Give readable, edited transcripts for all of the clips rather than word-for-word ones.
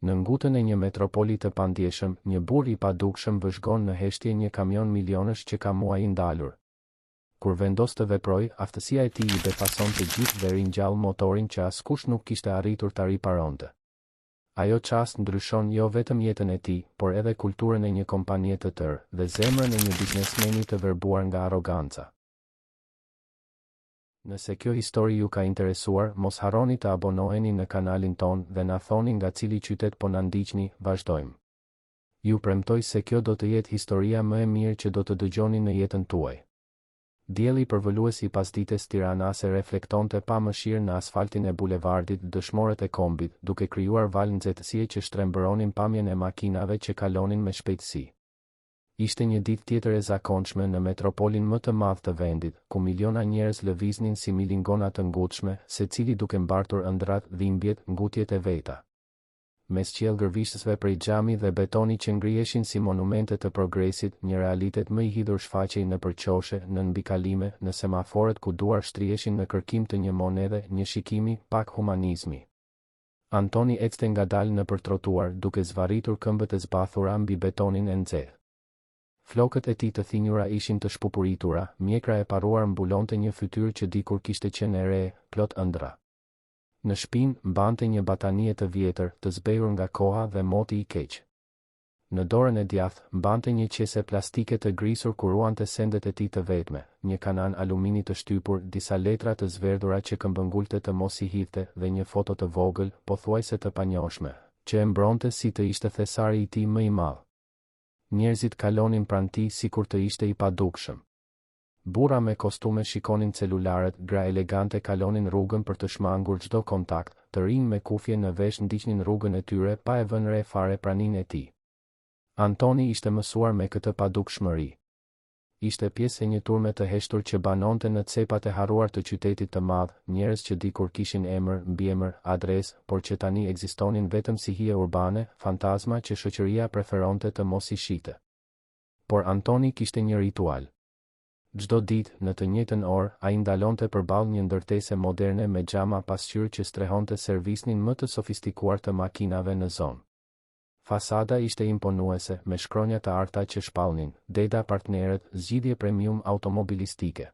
Në ngutën e një metropoli të pandjeshëm, një burr i padukshëm vëzhgon në heshtje një kamion milionësh që ka muaj ndalur. Kur vendos të veproj, aftësia e tij i befason të gjithë dhe ringjall motorin që askush nuk kishte arritur ta riparonte. Ajo çast ndryshon jo vetëm jetën e tij, por edhe kulturën e një kompanie të tërë dhe zemrën e një biznesmeni të verbuar nga arroganca. Nëse kjo histori ju ka interesuar, mos harroni të abonoheni në kanalin ton dhe na thoni nga cili qytet po na ndiqni, vazhdojmë. Ju premtoj se kjo do të jetë historia më e mirë që do të dëgjoni në jetën tuaj. Dielli përvëlues i pasdites tiranase reflektonte pa mëshirë në asfaltin e bulevardit dëshmorët e kombit, duke krijuar valë nxehtësie që shtrembëronin pamjen e makinave që kalonin me shpejtësi. Ishte një ditë tjetër e zakonshme në metropolin më të madh të vendit, ku miliona njerëz lëviznin si milingona të ngutshme, secili duke mbartur ëndrat, dhimbjet, ngutjet e veta. Mes qiellgërvishtësve prej xhami dhe betoni që ngriheshin si monumente të progresit, një realitet më i hidhur shfaqej në përqoshe, në mbikalime, në semaforët ku duar shtriheshin në kërkim të një monedhe, një shikimi, pak humanizmi. Antoni ecte ngadalë nëpër trotuar, duke zvarritur këmbët e zbathura mbi betonin e nxehtë. Flokët e tij të thinjura ishin të shpupuritura, mjekra e parruar mbulonte një fytyrë që dikur kishte qenë e re, plot ëndra. Në shpinë mbante një batanie të vjetër, të zbehur nga koha dhe moti i keq. Në dorën e djathtë mbante një qese plastike të grisur ku ruante sendet e tij të vetme, një kanan alumini të shtypur, disa letra të zverdhura që këmbëngulte të mos i hidhte dhe një foto të vogël, pothuajse të panjohshme, që e mbronte si të ishte thesari i tij më i madh. Njerëzit kalonin pranë tij sikur të ishte i padukshëm. Burra me kostume shikonin celularet, gra elegante kalonin rrugën për të shmangur çdo kontakt, të rinj me kufje në vesh ndiqnin rrugën e tyre pa e vënë re fare praninë e tij. Antoni ishte mësuar me këtë padukshmëri. Ishte pjesë e një turme të heshtur që banonte në cepat e harruar të qytetit të madh, njerëz që dikur kishin emër, mbiemër, adresë, por që tani ekzistonin vetëm si hije urbane, fantazma që shoqëria preferonte të mos i shite. Por Antoni kishte një ritual. Çdo ditë, në të njëjtën orë, ai ndalonte përballë një ndërtese moderne me xhama pasqyrë që strehonte servisnin më të sofistikuar të makinave në zonë. Fasada ishte imponuese, me shkronja të arta që shpallnin, deda partnerët, zgjidhje premium automobilistike.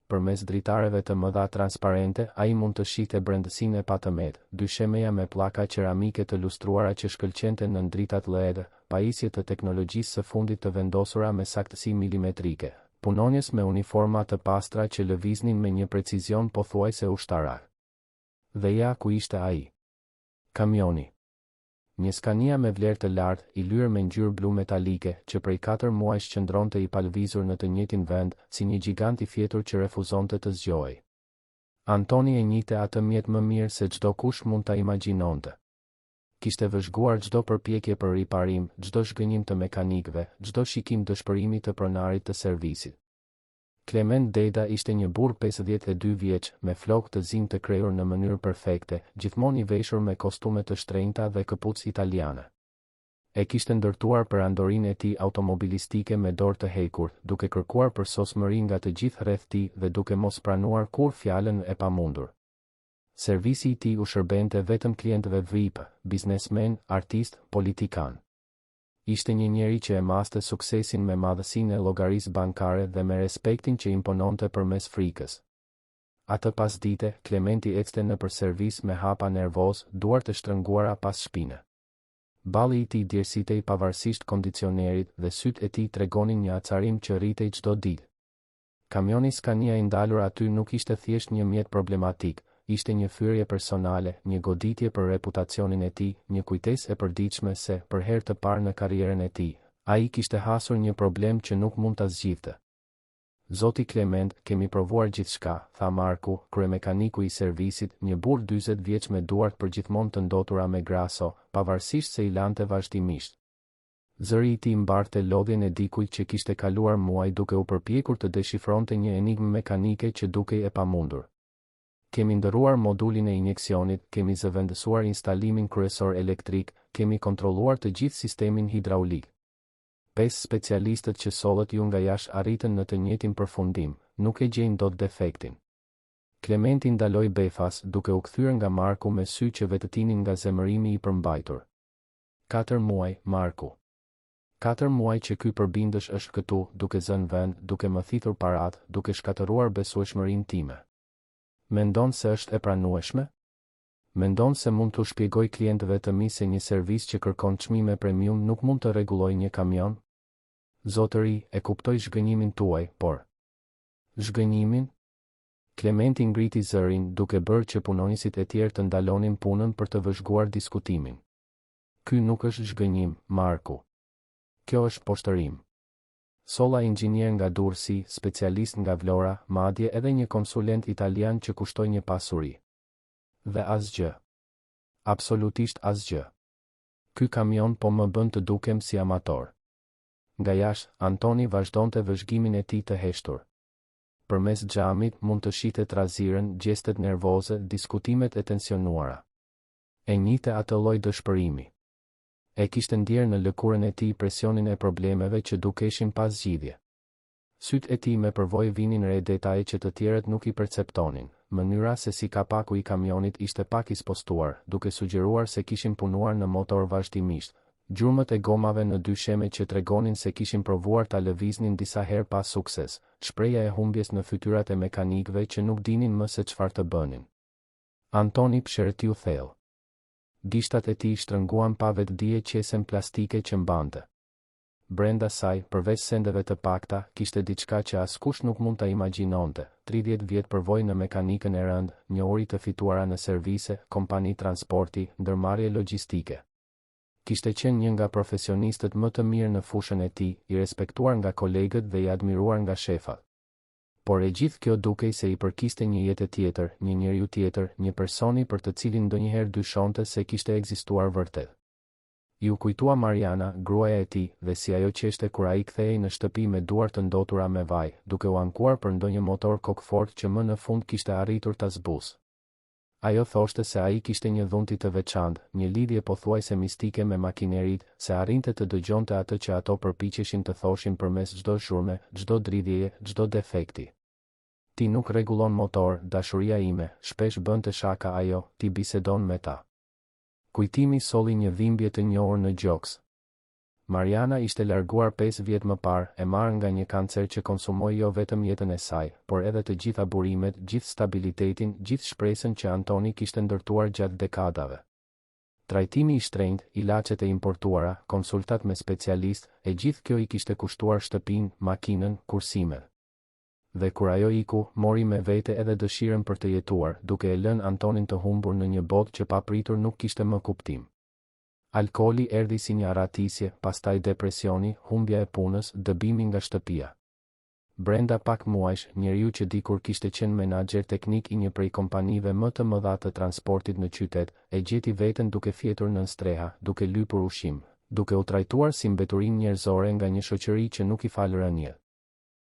Përmes dritareve të mëdha transparente, ai mund të shihte brendësinë e patëmet, dyshemeja me pllaka qeramike të lustruara që shkëlqente në dritat LED, pajisje të teknologjisë së fundit të vendosura me saktësi milimetrike. Punonjes me uniforma të pastra që lëviznin me një precizion pothuajse ushtarak. Dhe ja ku ishte ai. Kamioni. Një Scania me vlerë të lartë, i lyer me ngjyrë blu metalike, që prej 4 muajsh qëndronte i palvizur në të njëjtin vend, si një gjigant i fjetur që refuzonte të zgjohej. Antoni e njihte atë mjet më mirë se çdo kush mund ta imagjinonte. Kishte vëzhguar çdo përpjekje për riparim, çdo zhgënjim të mekanikëve, çdo shikim dëshpërimi të pronarit të servisit. Klement Deda ishte një burr 52 vjeç, me flokë të zinj të krejur në mënyrë perfekte, gjithmonë i veshur me kostume të shtrenjta dhe këpucë italiane. E kishte ndërtuar perandorinë e tij automobilistike me dorë të hekur, duke kërkuar përsosmëri nga të gjithë rreth tij dhe duke mos pranuar kur fjalën e pamundur. Servisi i tij u shërbente vetëm klientëve VIP, biznesmen, artist, politikan. Ishte një njeri që e maste suksesin me madhësinë e llogarisë bankare dhe me respektin që impononte përmes frikës. Atë pasdite, Klementi ecte nëpër servis me hapa nervoz, duart e shtrënguara pas shpine. Balli i tij djersitej pavarësisht kondicionerit dhe sytë e tij tregonin një acarim që rritej çdo ditë. Kamioni Scania i ndalur aty nuk ishte thjesht një mjet problematik, ishte një thyrje personale, një goditje për reputacionin e tij, një kujtesë e përditshme se, për herë të parë në karrierën e tij, ai kishte hasur një problem që nuk mund ta zgjidhte. Zoti Klement, kemi provuar gjithçka, tha Marku, kryemekaniku i servisit, një burr 40 vjeç me duart përgjithmonë të ndotura me graso, pavarësisht se i lante vazhdimisht. Zëri i tij mbarte lodhjen e dikujt që kishte kaluar muaj duke u përpjekur të deshifronte një enigmë mekanike që dukej e pamundur. Kemi ndëruar modulin e injeksionit, kemi zëvendësuar instalimin kryesor elektrik, kemi kontrolluar të gjithë sistemin hidraulik. 5 specialistët që sollët ju nga jashtë arritën në të njëjtin përfundim, nuk e gjejnë dot defektin. Klementi ndaloi befas, duke u kthyer nga Marku me sy që vetëtinin nga zemërimi i përmbajtur. 4 muaj, Marku. 4 muaj që ky përbindësh është këtu, duke zënë vend, duke më thithur parat, duke shkatëruar besueshmërinë time. Mendon se është e pranueshme? Mendon se mund t'u shpjegoj klientëve të mi se një servis që kërkon çmime premium nuk mund të rregullojë një kamion? Zotëri, e kuptoj zhgënjimin tuaj, por... Zhgënjimin? Klementi ngriti zërin, duke bërë që punonjësit e tjerë të ndalonin punën për të vëzhguar diskutimin. Ky nuk është zhgënjim, Marku. Kjo është poshtërim. Solla inxhinier nga Durrësi, specialist nga Vlora, madje edhe një konsulent italian që kushtoi një pasuri. Dhe asgjë. Absolutisht asgjë. Ky kamion po më bën të dukem si amator. Nga jashtë, Antoni vazhdonte vëzhgimin e tij të heshtur. Përmes xhamit mund të shitet traziren, gjestet nervoze, diskutimet e tensionuara. E njihte atë lloj dëshpërimi. E kishte ndjerë në lëkurën e tij presionin e problemeve që dukeshin pa zgjidhje. Sytë e tij me përvojë vinin re detaje që të tjerët nuk i perceptonin. Mënyra se si kapaku i kamionit ishte pak i spostuar, duke sugjeruar se kishin punuar në motor vazhdimisht. Gjurmët e gomave në dysheme që tregonin se kishin provuar ta lëviznin disa herë pa sukses. Shpreja e humbjes në fytyrat e mekanikëve që nuk dinin më se çfarë të bënin. Antoni pshertiu thellë. Gishtat e tij shtrënguan pa vetdije qesen plastike që mbante. Brenda saj, përveç sendeve të pakta, kishte diçka që askush nuk mund ta imagjinonte. 30 vjet përvojë në mekanikën e rëndë, njohuri të fituara në servise, kompani transporti, ndërmarrje logjistike. Kishte qenë një nga profesionistët më të mirë në fushën e tij, i respektuar nga kolegët dhe i admiruar nga shefat. Por e gjithë kjo dukej se i përkiste një jetë tjetër, një njeriu tjetër, një personi për të cilin ndonjëherë dyshonte se kishte ekzistuar vërtet. Ju kujtua Mariana, gruaja e tij, dhe si ajo qeshte kur ai kthehej në shtëpi me duar të ndotura me vaj, duke u ankuar për ndonjë motor kokfort që më në fund kishte arritur ta zbusë. Ajo thoshte se ai kishte një dhunti të veçantë, një lidhje pothuajse mistike me makineritë, se arrinte të dëgjonte atë që ato përpiqeshin të thoshin përmes çdo zhurme, çdo dridhjeje, çdo defekti. Ti nuk rregullon motor, dashuria ime, shpesh bënte shaka ajo, ti bisedon me ta. Kujtimi solli një dhimbje të njohur në gjoks. Mariana ishte larguar 5 vjet më parë, e marrë nga një kancer që konsumoi jo vetëm jetën e saj, por edhe të gjitha burimet, gjithë stabilitetin, gjithë shpresën që Antoni kishte ndërtuar gjatë dekadave. Trajtimi i shtrenjtë, ilaçet e importuara, konsultat me specialist, e gjithë kjo i kishte kushtuar shtëpinë, makinën, kursimet. Dhe kur ajo iku, mori me vete edhe dëshirën për të jetuar, duke e lënë Antonin të humbur në një botë që papritur nuk kishte më kuptim. Alkooli erdhi si një aratisje, pastaj depresioni, humbja e punës, dëbimi nga shtëpia. Brenda pak muajsh, njeriu që dikur kishte qenë menaxher teknik i një prej kompanive më të mëdha të transportit në qytet, e gjeti veten duke fjetur nën streha, duke lypur ushqim, duke u trajtuar si mbeturinë njerëzore nga një shoqëri që nuk i fal rënje.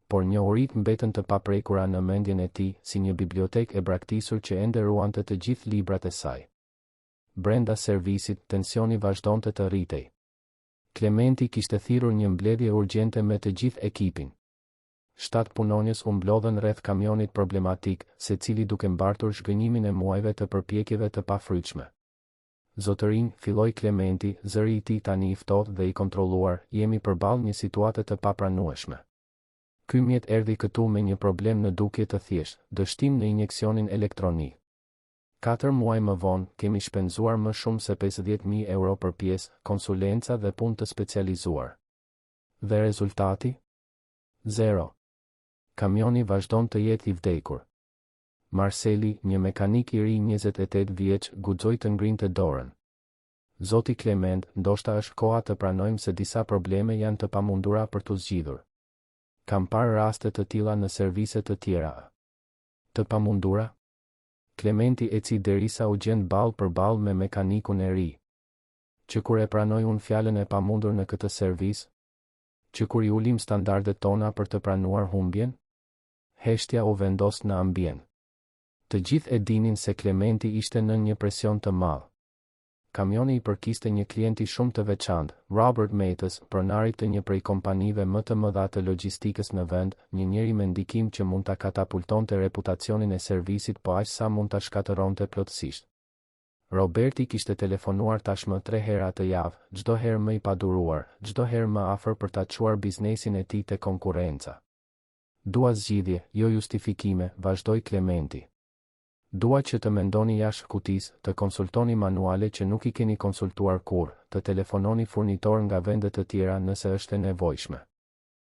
Por njohuritë mbetën të paprekura në mendjen e tij, si një bibliotekë e braktisur që ende ruante të gjithë librat e saj. Brenda servisit, tensioni vazhdonte të rritej. Klementi kishte thirrur një mbledhje urgjente me të gjithë ekipin. 7 punonjës u mblodhen rreth kamionit problematik, secili duke mbartur zhgënjimin e muajve të përpjekjeve të pafrytshme. Zotërin, filloi Klementi, zëri i tij tani i ftohtë dhe i kontrolluar, jemi përballë një situate të papranueshme. Ky mjet erdhi këtu me një problem në dukje të thjeshtë, dështim në injeksionin elektronik. 4 muaj më vonë, kemi shpenzuar më shumë se 50.000 euro për pjesë, konsulenca dhe punë të specializuar. Dhe rezultati? 0. Kamioni vazhdon të jetë i vdekur. Marceli, një mekanik i ri 28 vjeç, guxoi të ngrinte dorën. Zoti Klement, ndoshta është koha të pranojmë se disa probleme janë të pamundura për t'u zgjidhur. Kam parë raste të tilla në servise të tjera. Të pamundura? Klementi eci derisa u gjend ballë për ballë me mekanikun e ri. Që kur e pranoj unë fjalën e pamundur në këtë servis? Që kur i ulim standardet tona për të pranuar humbjen? Heshtja u vendos në ambient. Të gjithë e dinin se Klementi ishte në një presion të madh. Kamioni i përkiste një klienti shumë të veçantë, Robert Mates, pronari të një prej kompanive më të mëdha të logjistikës në vend, një njeri me ndikim që mund ta katapultonte reputacionin e servisit po aq sa mund ta shkatëronte plotësisht. Roberti kishte telefonuar tashmë 3 herë atë javë, çdo herë më i paduruar, çdo herë më afër për ta çuar biznesin e tij te konkurrenca. Dua zgjidhje, jo justifikime, vazhdoi Clementi. Dua që të mendoni jashtë kutisë, të konsultoni manuale që nuk i keni konsultuar kurrë, të telefononi furnitor nga vende të tjera nëse është e nevojshme.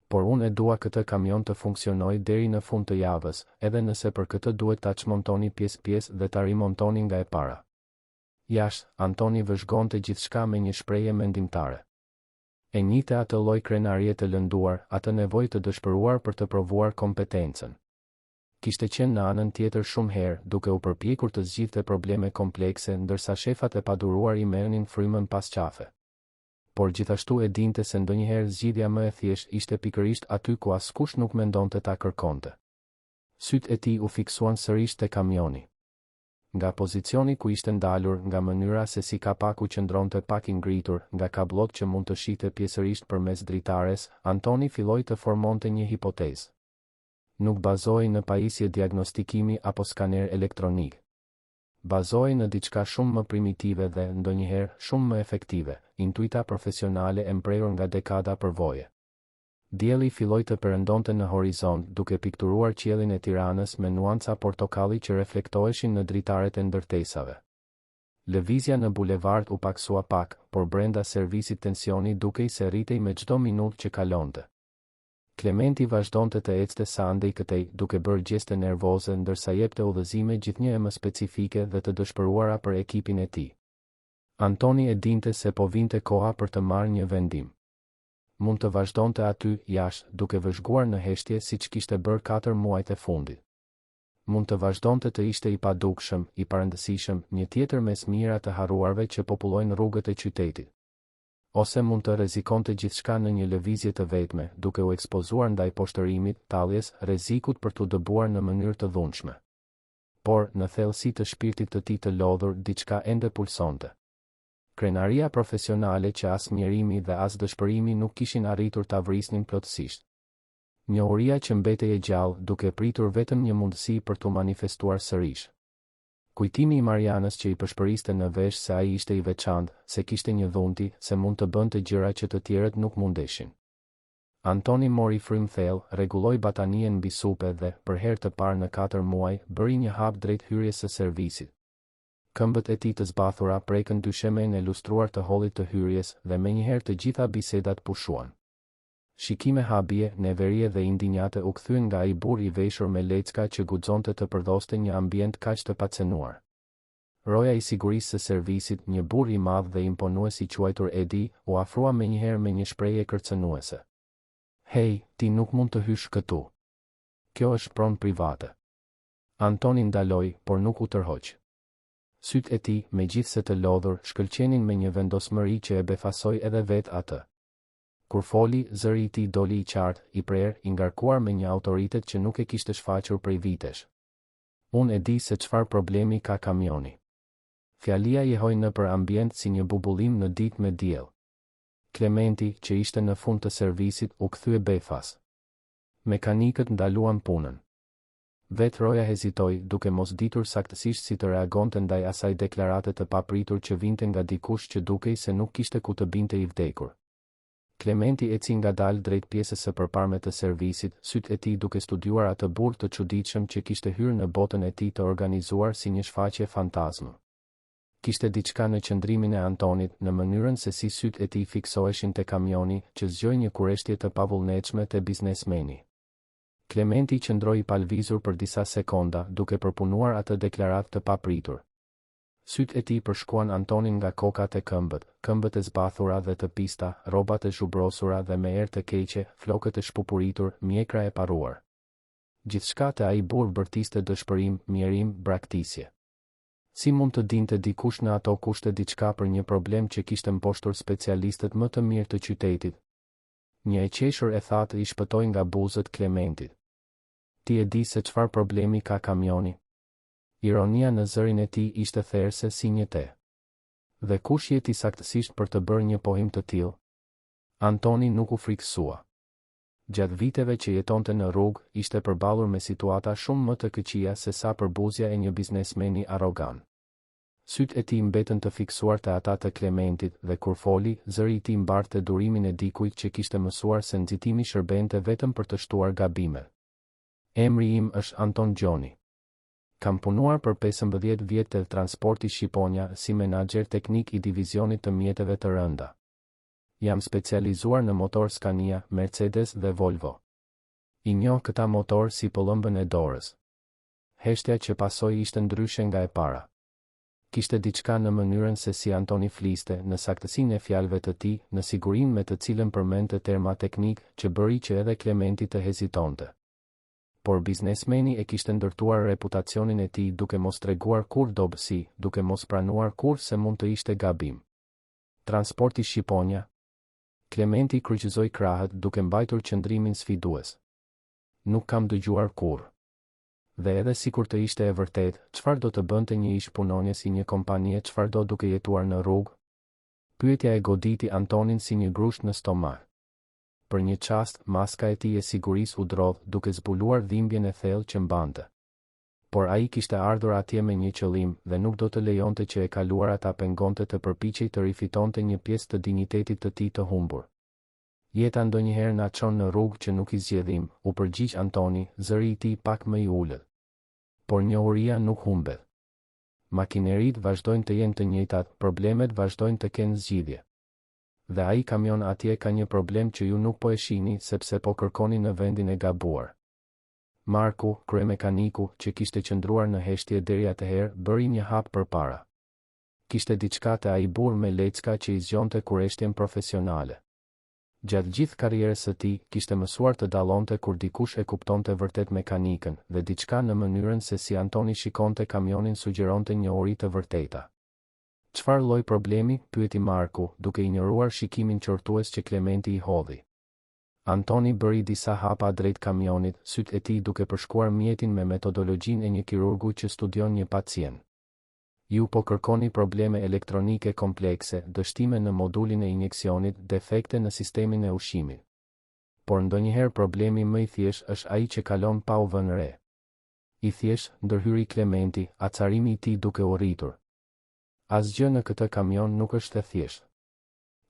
Por unë e dua këtë kamion të funksionojë deri në fund të javës, edhe nëse për këtë duhet ta çmontoni pjesë-pjesë dhe ta rimontoni nga e para. Jashtë, Antoni vëzhgonte gjithçka me një shprehje mendimtare. E njihte atë lloj krenarie të lënduar, atë nevojë të dëshpëruar për të provuar kompetencën. Kishte qenë në anën tjetër shumë herë, duke u përpjekur të zgjidhte probleme komplekse, ndërsa shefat e paduruar i merrnin frymën pas qafe. Por gjithashtu e dinte se ndonjëherë zgjidhja më e thjeshtë ishte pikërisht aty ku askush nuk mendonte ta kërkonte. Sytë e tij u fiksuan sërish te kamioni. Nga pozicioni ku ishte ndalur, nga mënyra se si kapaku qëndronte pak i ngritur, nga kabllot që mund të shihte pjesërisht përmes dritares, Antoni filloi të formonte një hipotezë. Nuk bazohej në pajisje diagnostikimi apo skaner elektronik. Bazohej në diçka shumë më primitive dhe, ndonjëherë, shumë më efektive, intuita profesionale e mprehur nga dekada përvoje. Dielli filloi të perëndonte në horizont, duke pikturuar qiellin e Tiranës me nuanca portokalli që reflektoheshin në dritaret e ndërtesave. Lëvizja në bulevard u paksua pak, por brenda servisit tensioni dukej se rritej me çdo minutë që kalonte. Clementi vazhdonte të ecte sa andej këtej, duke bërë gjeste nervoze ndërsa jepte udhëzime gjithnjë e më specifike dhe të dëshpëruara për ekipin e tij. Antoni e dinte se po vinte koha për të marrë një vendim. Mund të vazhdonte aty, jashtë, duke vëzhguar në heshtje siç kishte bërë 4 muajt e fundit. Mund të vazhdonte të ishte i padukshëm, i parëndësishëm, një tjetër mes mira të harruarve që popullojnë rrugët e qytetit. Ose mund të rrezikonte gjithçka në një lëvizje të vetme, duke u ekspozuar ndaj poshtërimit, talljes, rrezikut për t'u dëbuar në mënyrë të dhunshme. Por, në thellësi të shpirtit të tij të lodhur, diçka ende pulsonte. Krenaria profesionale që as mjerimi dhe as dëshpërimi nuk kishin arritur ta vrisnin plotësisht. Njohuria që mbetej e gjallë, duke pritur vetëm një mundësi për t'u manifestuar sërish. Kujtimi i Marianës që i përshpëriste në vesh se ai ishte i veçantë, se kishte një dhunti, se mund të bënte gjëra që të tjerët nuk mundeshin. Antoni mori frymë thellë, rregulloi batanien mbi supe dhe, për herë të parë në 4 muaj, bëri një hap drejt hyrjes së servisit. Këmbët e tij të zbathura prekën dyshemen e lustruar të hollit të hyrjes dhe menjëherë të gjitha bisedat pushuan. Shikime habie, neverie dhe indinjate u kthyen nga ai burr i veshur me lecka që guxonte të përdoste një ambient kaq të pacenuar. Roja i sigurisë së servisit, një burr i madh dhe imponues i quajtur Edi, u afrua menjëherë me një shprehje kërcënuese. "Hej, ti nuk mund të hysh këtu. Kjo është pronë private." Antoni ndaloi, por nuk u tërhoq. Sytë e tij, megjithse të lodhur, shkëlqenin me një vendosmëri që e befasoi edhe vetë atë. Kur foli, zëri i tij doli i qartë, i prerë, i ngarkuar me një autoritet që nuk e kishte shfaqur prej vitesh. "Unë e di se çfarë problemi ka kamioni." Fjalia jehoi nëpër ambient si një bubullim në ditë me diell. Clementi, që ishte në fund të servisit, u kthye befas. Mekanikët ndaluan punën. Vetë Roja hezitoi, duke mos ditur saktësisht si të reagonte ndaj asaj deklarate të papritur që vinte nga dikush që dukej se nuk kishte ku të binte i vdekur. Clementi eci ngadalë drejt pjesës së përparme të servisit, sytë e tij duke studiuar atë burr të çuditshëm që kishte hyrë në botën e tij të organizuar si një shfaqje fantazmë. Kishte diçka në qëndrimin e Antonit, në mënyrën se si sytë e tij fiksoheshin te kamioni, që zgjoi një kureshtje të pavullnetshme te biznesmeni. Clementi qëndroi i palvizur për disa sekonda, duke përpunuar atë deklaratë të papritur. Sytë e tij përshkuan Antonin nga kokat e këmbët e zbathura dhe të pista, rrobat e zhubrosura dhe me erë të keqe, flokët e shpupuritur, mjekra e parruar. Gjithçka te ai burr bërtiste dëshpërim, mjerim, braktisje. Si mund të dinte dikush në ato kushte diçka për një problem që kishte mposhtur specialistët më të mirë të qytetit? Një e qeshur e thatë i shpëtoi nga buzët Clementit. "Ti e di se çfarë problemi ka kamioni?" Ironia në zërin e tij ishte therse si një te. "Dhe kush je ti saktësisht për të bërë një pohim të tillë?" Antoni nuk u frikësua. Gjatë viteve që jetonte në rrugë, ishte përballur me situata shumë më të këqija se sa përbuzja e një biznesmeni arrogant. Sytë e tij mbetën të fiksuar te ata të Klementit dhe kur foli, zëri i tij mbarte durimin e dikujt që kishte mësuar se nxitimi shërbente vetëm për të shtuar gabimet. Emri im është Anton Gjoni. Kam punuar për 15 vjet te transporti Shqiponia si menaxher teknik i divizionit të mjeteve të rënda. Jam specializuar në motor Scania, Mercedes dhe Volvo. I njoh këta motor si pëllëmbën e dorës. Heshtja që pasoi ishte ndryshe nga e para. Kishte diçka në mënyrën se si Antoni fliste, në saktësinë e fjalëve të tij, në sigurinë me të cilën përmendte terma teknik që bëri që edhe Klementi të hezitonte. Por biznesmeni e kishte ndërtuar reputacionin e tij duke mos treguar kur dobësi, duke mos pranuar kur se mund të ishte gabim. Transporti Shqiponia. Klementi kryqëzoi krahët duke mbajtur qëndrimin sfidues. Nuk kam dëgjuar kurrë. Dhe edhe sikur të ishte e vërtet, çfarë do të bënte një ish punonjes i një kompanie, çfarë do duke jetuar në rrugë? Pyetja e goditi Antonin si një grusht në stomak. Për një çast, maska e tij e sigurisë u drodh, duke zbuluar dhimbjen e thellë që mbante. Por ai kishte ardhur atje me një qëllim dhe nuk do të lejonte që e kaluara ta pengonte të përpiqej të rifitonte një pjesë të dinjitetit të tij të humbur. Jeta ndonjëherë na çon në rrugë që nuk i zgjedhim, u përgjigj Antoni, zëri i tij pak më i ulët. Por njohuria nuk humbet. Makineritë vazhdojnë të jenë të njëjtat, problemet vazhdojnë të kenë zgjidhje. Dhe ai kamion atje ka një problem që ju nuk po e shihni sepse po kërkoni në vendin e gabuar. Marku, kryemekaniku, që kishte qëndruar në heshtje deri atëherë, bëri një hap përpara. Kishte diçka te ai burr me lecka që i zgjonte kurreshtjen profesionale. Gjatë gjithë karrierës së tij, kishte mësuar të dallonte kur dikush e kuptonte vërtet mekanikën, dhe diçka në mënyrën se si Antoni shikonte kamionin sugjeronte njohuri të vërteta. Çfarë lloj problemi? Pyeti Marku, duke injoruar shikimin qortues që Klementi i hodhi. Antoni bëri disa hapa drejt kamionit, sytë e tij duke përshkruar mjetin me metodologjinë e një kirurgu që studion një pacient. Ju po kërkoni probleme elektronike komplekse, dështime në modulin e injeksionit, defekte në sistemin e ushqimit. Por ndonjëherë problemi më i thjeshtë është ai që kalon pa u vënë re. I thjesht, ndërhyri Klementi, acarimi i tij duke u rritur. Asgjë në këtë kamion nuk është e thjeshtë.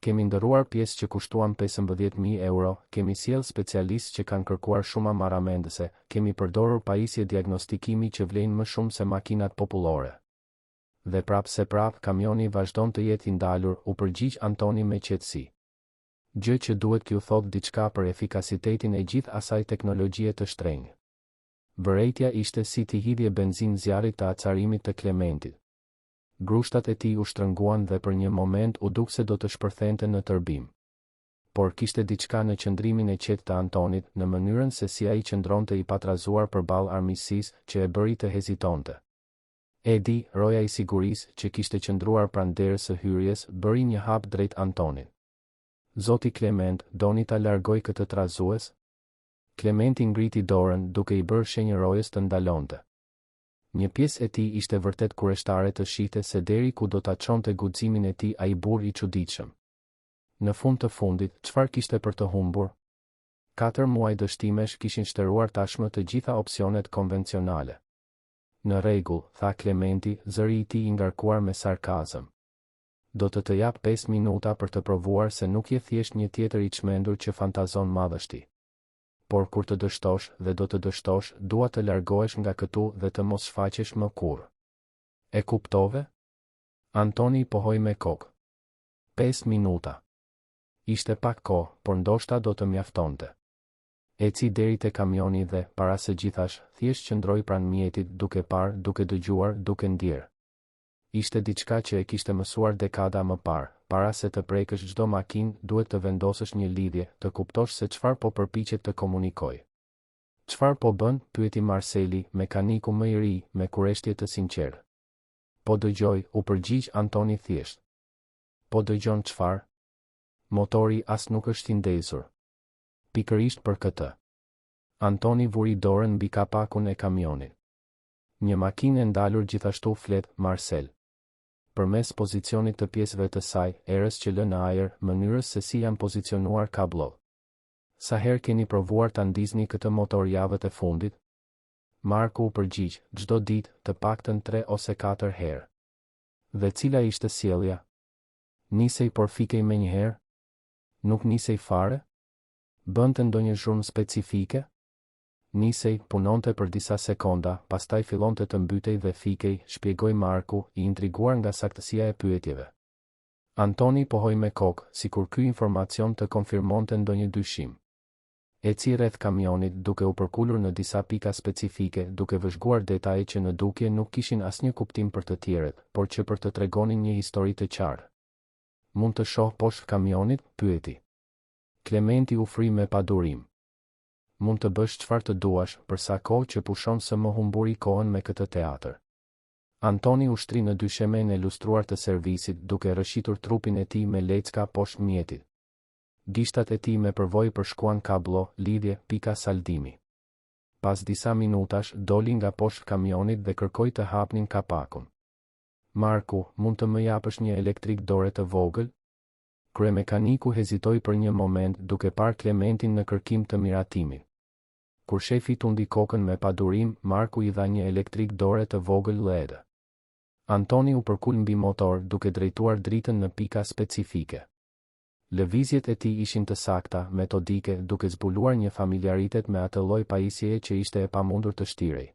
Kemi ndërruar pjesë që kushtuan 15.000 euro, kemi sjell specialistë që kanë kërkuar shuma marramendëse, kemi përdorur pajisje diagnostikimi që vlen më shumë se makinat popullore. Dhe prap kamioni vazhdon të jetë i ndalur, u përgjigj Antoni me qetësi. Gjë që duhet t'ju thot diçka për efikasitetin e gjithë asaj teknologjie të shtrenjtë. Vërejtja ishte si t'i hidhje benzinë zjarrit të acarimit të Klementit. Grushtat e tij u shtrënguan dhe për një moment u duk se do të shpërthente në tërbim. Por kishte diçka në qëndrimin e qetë të Antonit, në mënyrën se si ai qëndronte i patrazuar përballë armiqësisë që e bëri të hezitonte. Edi, roja i sigurisë që kishte qëndruar pranë derës së hyrjes, bëri një hap drejt Antonit. Zoti Klement, doni ta largoj këtë trazues? Klementi ngriti dorën duke i bërë shenjë rojës të ndalonte. Një pjesë e tij ishte vërtet kurioztare të shihte se deri ku do ta çonte guximin e tij ai burr i çuditshëm. Në fund të fundit, çfarë kishte për të humbur? 4 muaj dështimesh kishin shtëruar tashmë të gjitha opsionet konvencionale. Në rregull, tha Klementi, zëri i tij i ngarkuar me sarkazëm. Do të jap 5 minuta për të provuar se nuk je thjesht një tjetër i çmendur që fantazon madhështi. Por kur të dështosh dhe do të dështosh, dua të largohesh nga këtu dhe të mos shfaqesh më kurrë. E kuptove? Antoni pohoi me kokë. 5 minuta. Ishte pak kohë, por ndoshta do të mjaftonte. Eci deri te kamioni dhe, para së gjithash, thjesht qëndroi pranë mjetit, duke parë, duke dëgjuar, duke ndjerë. Ishte diçka që e kishte mësuar dekada më parë. Para se të prekësh çdo makinë, duhet të vendosësh një lidhje, të kuptosh se çfarë po përpiqet të komunikojë. Çfarë po bën? Pyeti Marceli, mekaniku më i ri, me kurreshtje të sinqertë. Po dëgjoj, u përgjigj Antoni thjesht. Po dëgjon çfarë? Motori as nuk është i ndezur. Pikërisht për këtë. Antoni vuri dorën mbi kapakun e kamionit. Një makinë e ndalur gjithashtu flet, Marcel. Përmes pozicionit të pjesëve të saj, erës që lë në ajër, mënyrës se si janë pozicionuar kablot. Sa herë keni provuar ta ndizni këtë motor javët e fundit? Marku u përgjigj, çdo ditë, të paktën 3 ose 4 herë. Dhe cila ishte sjellja? Nisej por fikej menjëherë? Nuk nisej fare? Bënte ndonjë zhurmë specifike? Nisej, punonte për disa sekonda, pastaj fillonte të mbytej dhe fikej, shpjegoi Marku, i intriguar nga saktësia e pyetjeve. Antoni pohoi me kokë, sikur ky informacion të konfirmonte ndonjë dyshim. Eci rreth kamionit duke u përkulur në disa pika specifike, duke vëzhguar detaje që në dukje nuk kishin asnjë kuptim për të tjerët, por që për të tregonin një histori të qartë. Mund të shoh poshtë kamionit? Pyeti. Klementi u fri me padurim. Mund të bësh çfarë të duash, për sa kohë që pushon së më humburi kohën me këtë teatr. Antoni ushtri në dyshemen e lustruar të servisit, duke rëshitur trupin e tij me lecka poshtë mjetit. Gishtat e tij me përvojë përshkuan kablo, lidhje, pika saldimi. Pas disa minutash, doli nga poshtë kamionit dhe kërkoi të hapnin kapakun. Marku, mund të më japësh një elektrik dore të vogël? Kryemekaniku hezitoi për një moment, duke parë Klementin në kërkim të miratimit. Kur shefi tundi kokën me padurim, Marku i dha një elektrik dore të vogël LED. Antoni u përkul mbi motor, duke drejtuar dritën në pika specifike. Lëvizjet e tij ishin të sakta, metodike, duke zbuluar një familiaritet me atë lloj pajisjeje që ishte e pamundur të shtirej.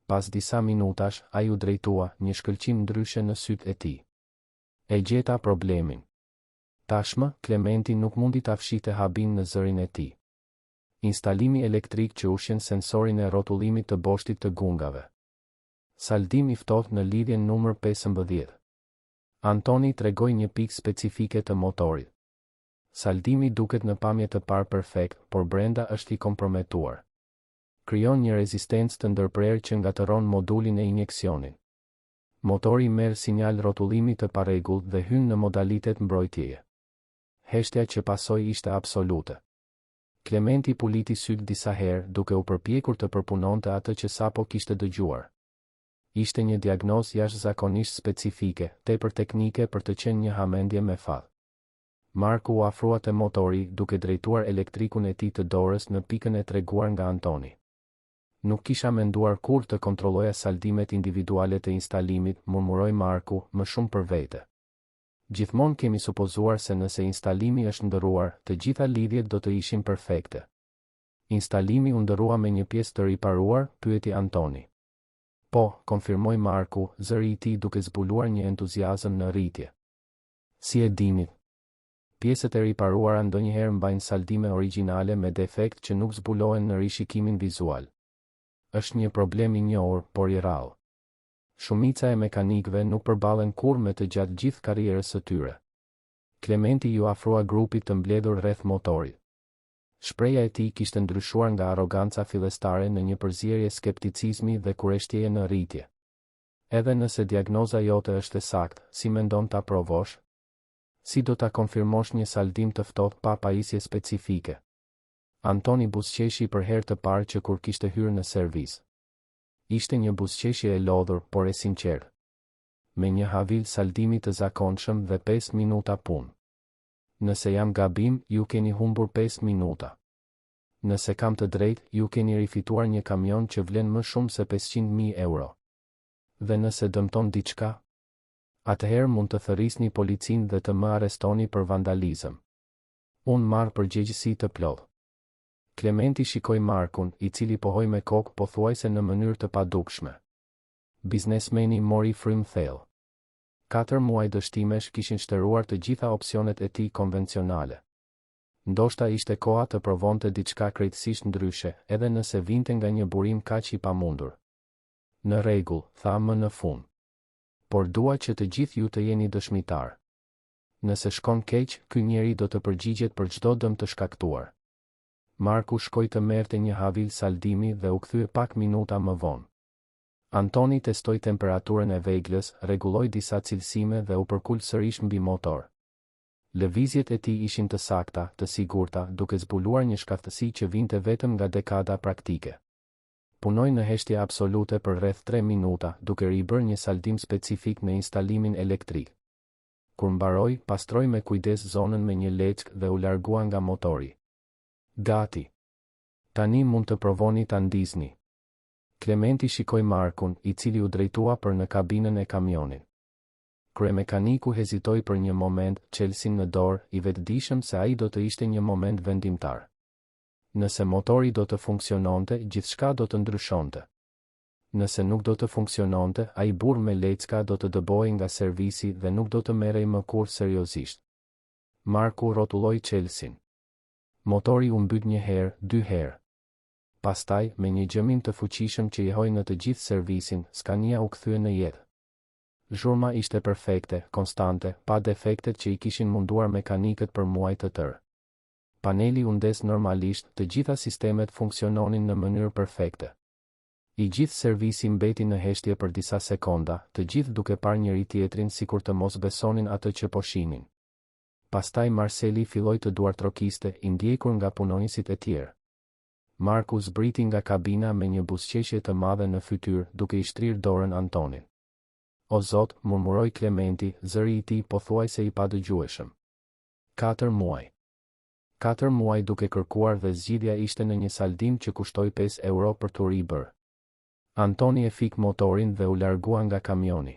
Pas disa minutash, ai u drejtua, një shkëlqim ndryshe në sytë e tij. E gjeta problemin. Tashmë, Klementi nuk mundi ta fshihte habin në zërin e tij. Instalimi elektrik që ushqen sensorin e rrotullimit të boshtit të gungave. Saldim i ftohtë në lidhjen numër 15. Antoni tregoi një pikë specifike të motorit. Saldimi duket në pamje të parë perfekt, por brenda është i komprometuar. Krijon një rezistencë të ndërprerë që ngatëron modulin e injeksionit. Motori merr sinjal rrotullimi të parregullt dhe hyn në modalitet mbrojtjeje. Heshtja që pasoi ishte absolute. Klementi puliti syt disa herë, duke u përpjekur të përpunonte atë që sapo kishte dëgjuar. Ishte një diagnozë jashtëzakonisht specifike, tepër teknike për të qenë një hamendje me fat. Marku u afrua te motori, duke drejtuar elektrikun e tij të dorës në pikën e treguar nga Antoni. Nuk kisha menduar kur të kontrolloja saldimet individuale të instalimit, murmuroi Marku, më shumë për vete. Gjithmonë kemi supozuar se nëse instalimi është ndërruar, të gjitha lidhjet do të ishin perfekte. Instalimi u ndërrua me një pjesë të riparuar? Pyeti Antoni. Po, konfirmoi Marku, zëri i tij duke zbuluar një entuziazëm në rritje. Si e dini? Pjesët e riparuara ndonjëherë mbajnë saldime origjinale me defekt që nuk zbulohen në rishikimin vizual. Është një problem i njohur, por i rrallë. Shumica e mekanikëve nuk përballen kurrë me të gjatë gjithë karrierës së tyre. Klementi ju afrua grupit të mbledhur rreth motorit. Shpreha e tij kishte ndryshuar nga arroganca fillestare në një përzierje skepticizmi dhe kurreshtieje në rritje. Edhe nëse diagnoza jote është e saktë, si mendon ta provosh? Si do ta konfirmosh një saldim të ftohtë pa pajisje specifike? Antoni buzëqeshi për herë të parë që kur kishte hyrë në servis. Ishte një buzëqeshje e lodhur, por e sinqertë. Me një havil saldimi të zakonshëm dhe 5 minuta punë. Nëse jam gabim, ju keni humbur 5 minuta. Nëse kam të drejtë, ju keni rifituar një kamion që vlen më shumë se 500.000 euro. Dhe nëse dëmton diçka, atëherë mund të thërrisni policinë dhe të më arrestoni për vandalizëm. Unë marr përgjegjësi të plotë. Klementi shikoi Markun, i cili pohoi me kokë pothuajse në mënyrë të padukshme. Biznesmeni mori frym thellë. 4 muaj dështimesh kishin shtëruar të gjitha opsionet e tij konvencionale. Ndoshta ishte koha të provonte diçka krejtësisht ndryshe, edhe nëse vinte nga një burim kaq i pamundur. Në rregull, tha më në fund. Por dua që të gjithë ju të jeni dëshmitar. Nëse shkon keq, ky njeri do të përgjigjet për çdo dëm të shkaktuar. Marku shkoi të merrte një havil saldimi dhe u kthye pak minuta më vonë. Antoni testoi temperaturën e veglës, rregulloi disa cilësime dhe u përkul sërish mbi motor. Lëvizjet e tij ishin të sakta, të sigurta, duke zbuluar një shkaftësi që vinte vetëm nga dekada praktike. Punoi në heshtje absolute për rreth 3 minuta, duke ribërë një saldim specifik në instalimin elektrik. Kur mbaroi, pastroi me kujdes zonën me një leckë dhe u largua nga motori. Gati. Tani mund të provoni ta ndizni. Klementi shikoi Markun, i cili u drejtua për në kabinën e kamionit. Kryemekaniku hezitoi për një moment, Chelsea në dorë, I vetëdijshëm se ai do të ishte një moment vendimtar. Nëse motori do të funksiononte, gjithçka do të ndryshonte. Nëse nuk do të funksiononte, ai burr me lecka do të dëbohej nga servisi dhe nuk do të merrej më kurrë seriozisht. Marku rrotulloi Chelsea. Motori u mbyt një herë, 2 herë. Pastaj, me një gjëmim të fuqishëm që I hoi në të gjithë servisin, Scania u kthye në jetë. Zhurma ishte perfekte, konstante, pa defektet që I kishin munduar mekanikët për muaj të tërë. Paneli u ndes normalisht, të gjitha sistemet funksiononin në mënyrë perfekte. I gjithë servisi mbeti në heshtje për disa sekonda, të gjithë duke parë njëri tjetrin sikur të mos besonin atë që po shihnin. Pastaj Marceli filloi të duartrokiste, I ndjekur nga punonjësit e tjerë. Marku zbriti nga kabina me një buzëqeshje të madhe në fytyrë, duke I shtrirë dorën Antonin. O Zot, murmuroi Clementi, zëri I tij pothuajse I padëgjueshëm. 4 muaj. 4 muaj duke kërkuar dhe zgjidhja ishte në një saldim që kushtoi 5 euro për të ribër. Antoni e fik motorin dhe u largua nga kamioni.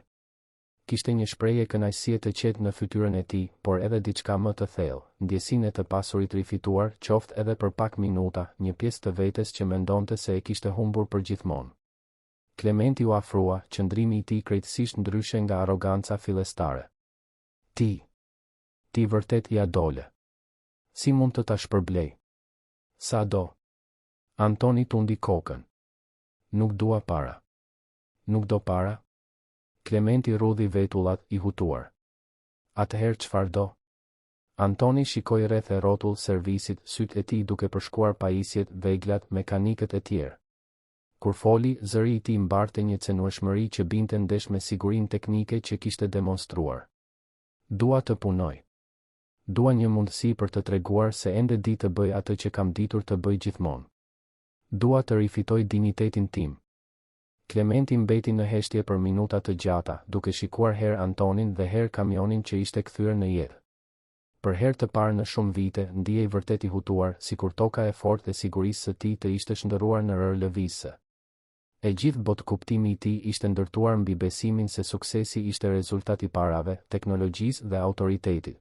Kishte një shprehje kënaqësie të qetë në fytyrën e tij, por edhe diçka më të thellë, ndjesinë e të pasurit rifituar, qoftë edhe për pak minuta, një pjesë të vetes që mendonte se e kishte humbur përgjithmonë. Clementi u afrua, qëndrimi I tij krejtësisht ndryshe nga arroganca fillestare. Ti vërtet ja dole. Si mund të ta shpërblej? Sa do? Antoni tundi kokën. Nuk dua para. Nuk do para? Clementi rrudhi vetullat, I hutuar. Atëherë çfarë do? Antoni shikoi rreth e rrotull servisit, sytë e tij duke përshkuar pajisjet, veglat, mekanikët e tjerë. Kur foli, zëri I tij mbarte një cenueshmëri që binte ndesh me sigurinë teknike që kishte demonstruar. Dua të punoj. Dua një mundësi për të treguar se ende di të bëj atë që kam ditur të bëj gjithmonë. Dua të rifitoj dinjitetin tim. Clementi mbeti në heshtje për minuta të gjata, duke shikuar herë Antonin dhe herë kamionin që ishte kthyer në jetë. Për herë të parë në shumë vite, ndihej vërtet I hutuar, sikur toka e fortë e sigurisë së tij të ishte shndërruar në rër lëvizse. E gjithë botë kuptimi I tij ishte ndërtuar mbi besimin se suksesi ishte rezultat I parave, teknologjisë dhe autoritetit.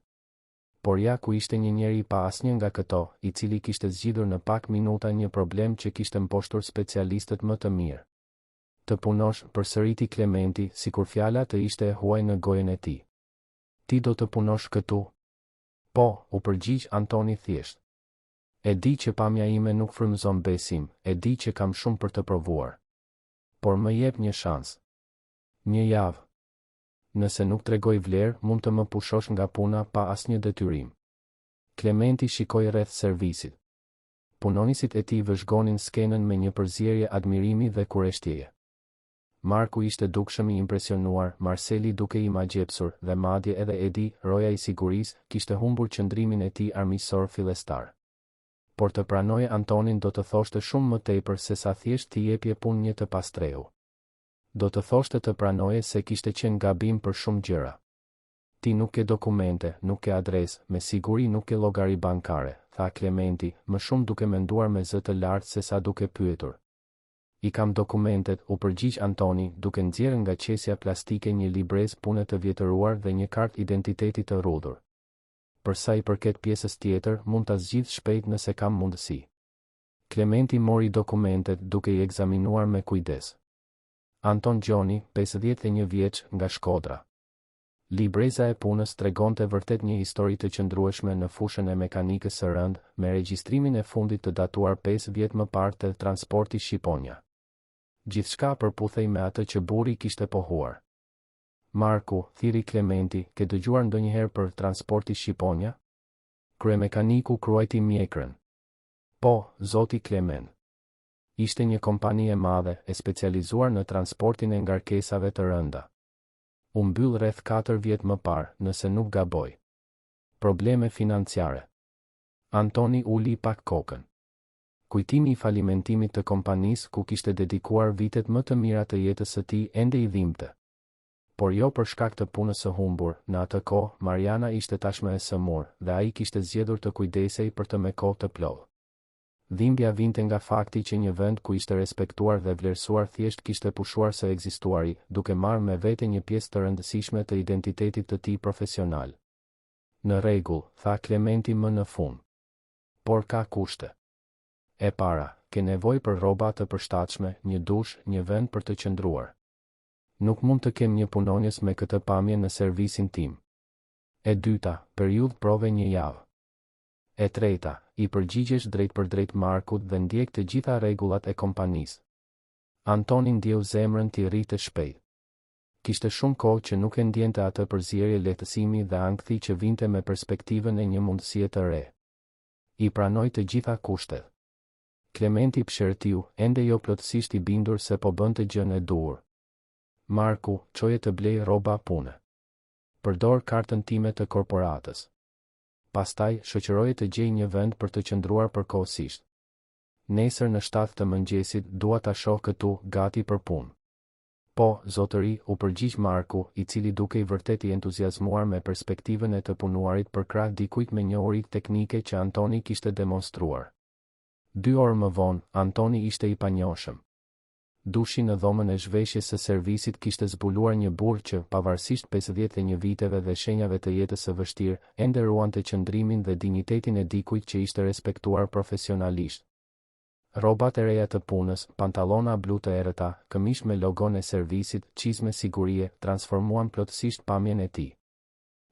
Por ja ku ishte një njeri pa asnjë nga këto, I cili kishte zgjidhur në pak minuta një problem që kishte mposhtur specialistët më të mirë. Të punosh, përsëriti Clementi, sikur fjala të ishte e huaj në gojën e tij. Ti do të punosh këtu? Po, u përgjigj Antoni thjesht. E di që pamja ime nuk frymëzon besim, e di që kam shumë për të provuar. Por më jep një shans. Një javë. Nëse nuk tregoj vlerë, mund të më pushosh nga puna pa asnjë detyrim. Clementi shikoi rreth servisit. Punonisit e tij vëzhgonin skenën me një përzierje admirimi dhe kurreshtjeje. Marku ishte dukshëm I impresionuar, Marceli duke I magjepsur, dhe madje edhe Edi, roja I sigurisë, kishte humbur qëndrimin e tij armiqësor fillestar. Por të pranoje Antonin do të thoshte shumë më tepër se sa thjesht t'i jepje punë një të pastreu. Do të thoshte të pranoje se kishte qenë gabim për shumë gjëra. Ti nuk ke dokumente, nuk ke adresë, me siguri nuk ke llogari bankare, tha Clementi, më shumë duke menduar me zë të lartë se sa duke pyetur. I kam dokumentet, u përgjigj Antoni, duke nxjerrë nga qesja plastike një librezë pune të vjetëruar dhe një kartë identiteti të rrudhur. Për sa I përket pjesës tjetër, mund ta zgjidh shpejt nëse kam mundësi. Clementi mori dokumentet duke I ekzaminuar me kujdes. Anton Gjoni, 51 vjeç, nga Shkodra. Libreza e punës tregonte vërtet një histori të qëndrueshme në fushën e mekanikës së rëndë, me regjistrimin e fundit të datuar 5 vjet më parë te transporti Shqiponia. Gjithçka përputhej me atë që burri kishte pohuar. Marku, thiri Clementi, ke dëgjuar ndonjëherë për transporti Shqiponia? Kryemekaniku kruajti mjekrën. Po, zoti Clement. Ishte një kompani e madhe, e specializuar në transportin e ngarkesave të rënda. U mbyll rreth 4 vjet më parë, nëse nuk gaboj. Probleme financiare. Antoni uli pak kokën. Kujtimi I falimentimit të kompanisë ku kishte dedikuar vitet më të mira të jetës së tij ende I dhimbte. Por jo për shkak të punës së humbur, në atë kohë Mariana ishte tashmë e sëmurë dhe ai kishte zgjedhur të kujdesej për të me kohë të plotë. Dhimbja vinte nga fakti që një vend ku ishte respektuar dhe vlerësuar thjesht kishte pushuar së ekzistuari, duke marrë me vete një pjesë të rëndësishme të identitetit të tij profesional. Në rregull, tha Klementi më në fund. Por ka kushte. E para, ke nevojë për rroba të përshtatshme, një dush, një vend për të qëndruar. Nuk mund të kem një punonjës me këtë pamje në servisin tim. E dyta, periudhë prove një javë. E treta, i përgjigjesh drejt për drejt Markut dhe ndjek të gjitha rregullat e kompanisë. Antoni ndjeu zemrën t'i rritë shpejt. Kishte shumë kohë që nuk e ndjente atë përzierje lehtësimi dhe ankthi që vinte me perspektivën e një mundësie të re. I pranoi të gjitha kushtet. Klementi pshërtiu, ende jo plotësisht i bindur se po bënte gjën e duhur. Marku, çoje të blej rroba pune. Përdor kartën time të korporatës. Pastaj, shoqëroje të gjej një vend për të qëndruar përkohësisht. Nesër në 7 të mëngjesit dua ta shoh këtu, gati për punë. Po, zotëri, u përgjigj Marku, i cili duke i vërtet i entuziazmuar me perspektivën e të punuarit përkrah dikujt me njohuri teknike që Antoni kishte demonstruar. 2 orë më vonë, Antoni ishte i panjohshëm. Dushi në dhomën e zhveshjes së servisit kishte zbuluar një burr që, pavarësisht 51 viteve dhe shenjave të jetës së vështirë, ende ruante qëndrimin dhe dinjitetin e dikujt që ishte respektuar profesionalisht. Rrobat e reja të punës, pantallona blu të errëta, këmish me logon e servisit, çizme sigurie, transformuan plotësisht pamjen e tij.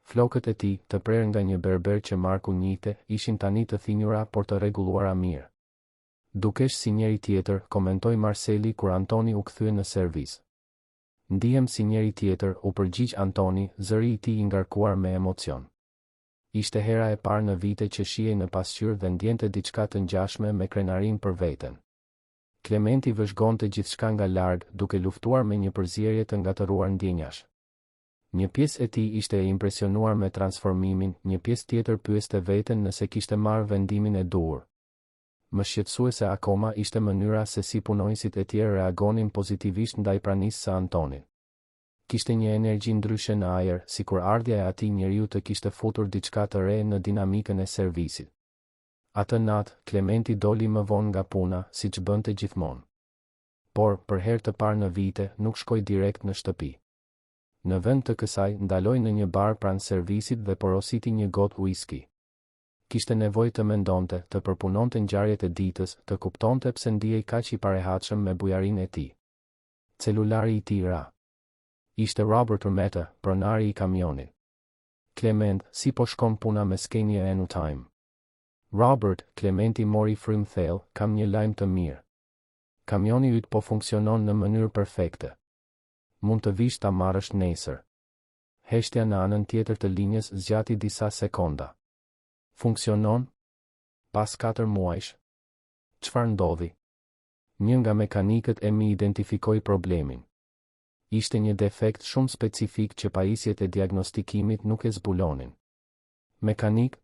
Flokët e tij, të prerë nga një berber që Marku njihte, ishin tani të thinjura por të rregulluara mirë. Dukesh si njeri tjetër, komentoi Marceli kur Antoni u kthye në servis. Ndihem si njeri tjetër, u përgjigj Antoni, zëri i tij i ngarkuar me emocion. Ishte hera e parë në vite që shihej në pasqyrë dhe ndjente diçka të ngjashme me krenarin për veten. Klementi vëzhgonte gjithçka nga larg, duke luftuar me një përzierje të ngatëruar ndjenjash. Një pjesë e tij ishte e impresionuar me transformimin, një pjesë tjetër pyeste veten nëse kishte marrë vendimin e duhur. Më shqetësuese akoma ishte mënyra se si punonjësit e tjerë reagonin pozitivisht ndaj pranisë së Antonit. Kishte një energji ndryshe në ajër, sikur ardhja e atij njeriu të kishte futur diçka të re në dinamikën e servisit. Atë natë, Klementi doli më vonë nga puna, siç bënte gjithmonë. Por, për herë të parë në vite, nuk shkoi direkt në shtëpi. Në vend të kësaj, ndaloi në një bar pranë servisit dhe porositi një gotë whisky. Kishte nevojë të mendonte, të përpunonte ngjarjet e ditës, të kuptonte pse ndihej kaq i parehatshëm me bujarinë e tij. Celulari i tij ra. Ishte Robert Urmeta, pronari i kamionit. Clement, si po shkon puna me Scania Anytime? Robert, Clementi mori frym thellë, kam një lajm të mirë. Kamioni yt po funksionon në mënyrë perfekte. Mund të vish ta marrësh nesër. Heshtja në anën tjetër të linjës zgjati disa sekonda. Funksionon? Pas 4 muajsh. Çfarë ndodhi? Një nga mekanikët e mi identifikoi problemin. Ishte një defekt shumë specifik që pajisjet e diagnostikimit nuk e zbulonin. Mekanik?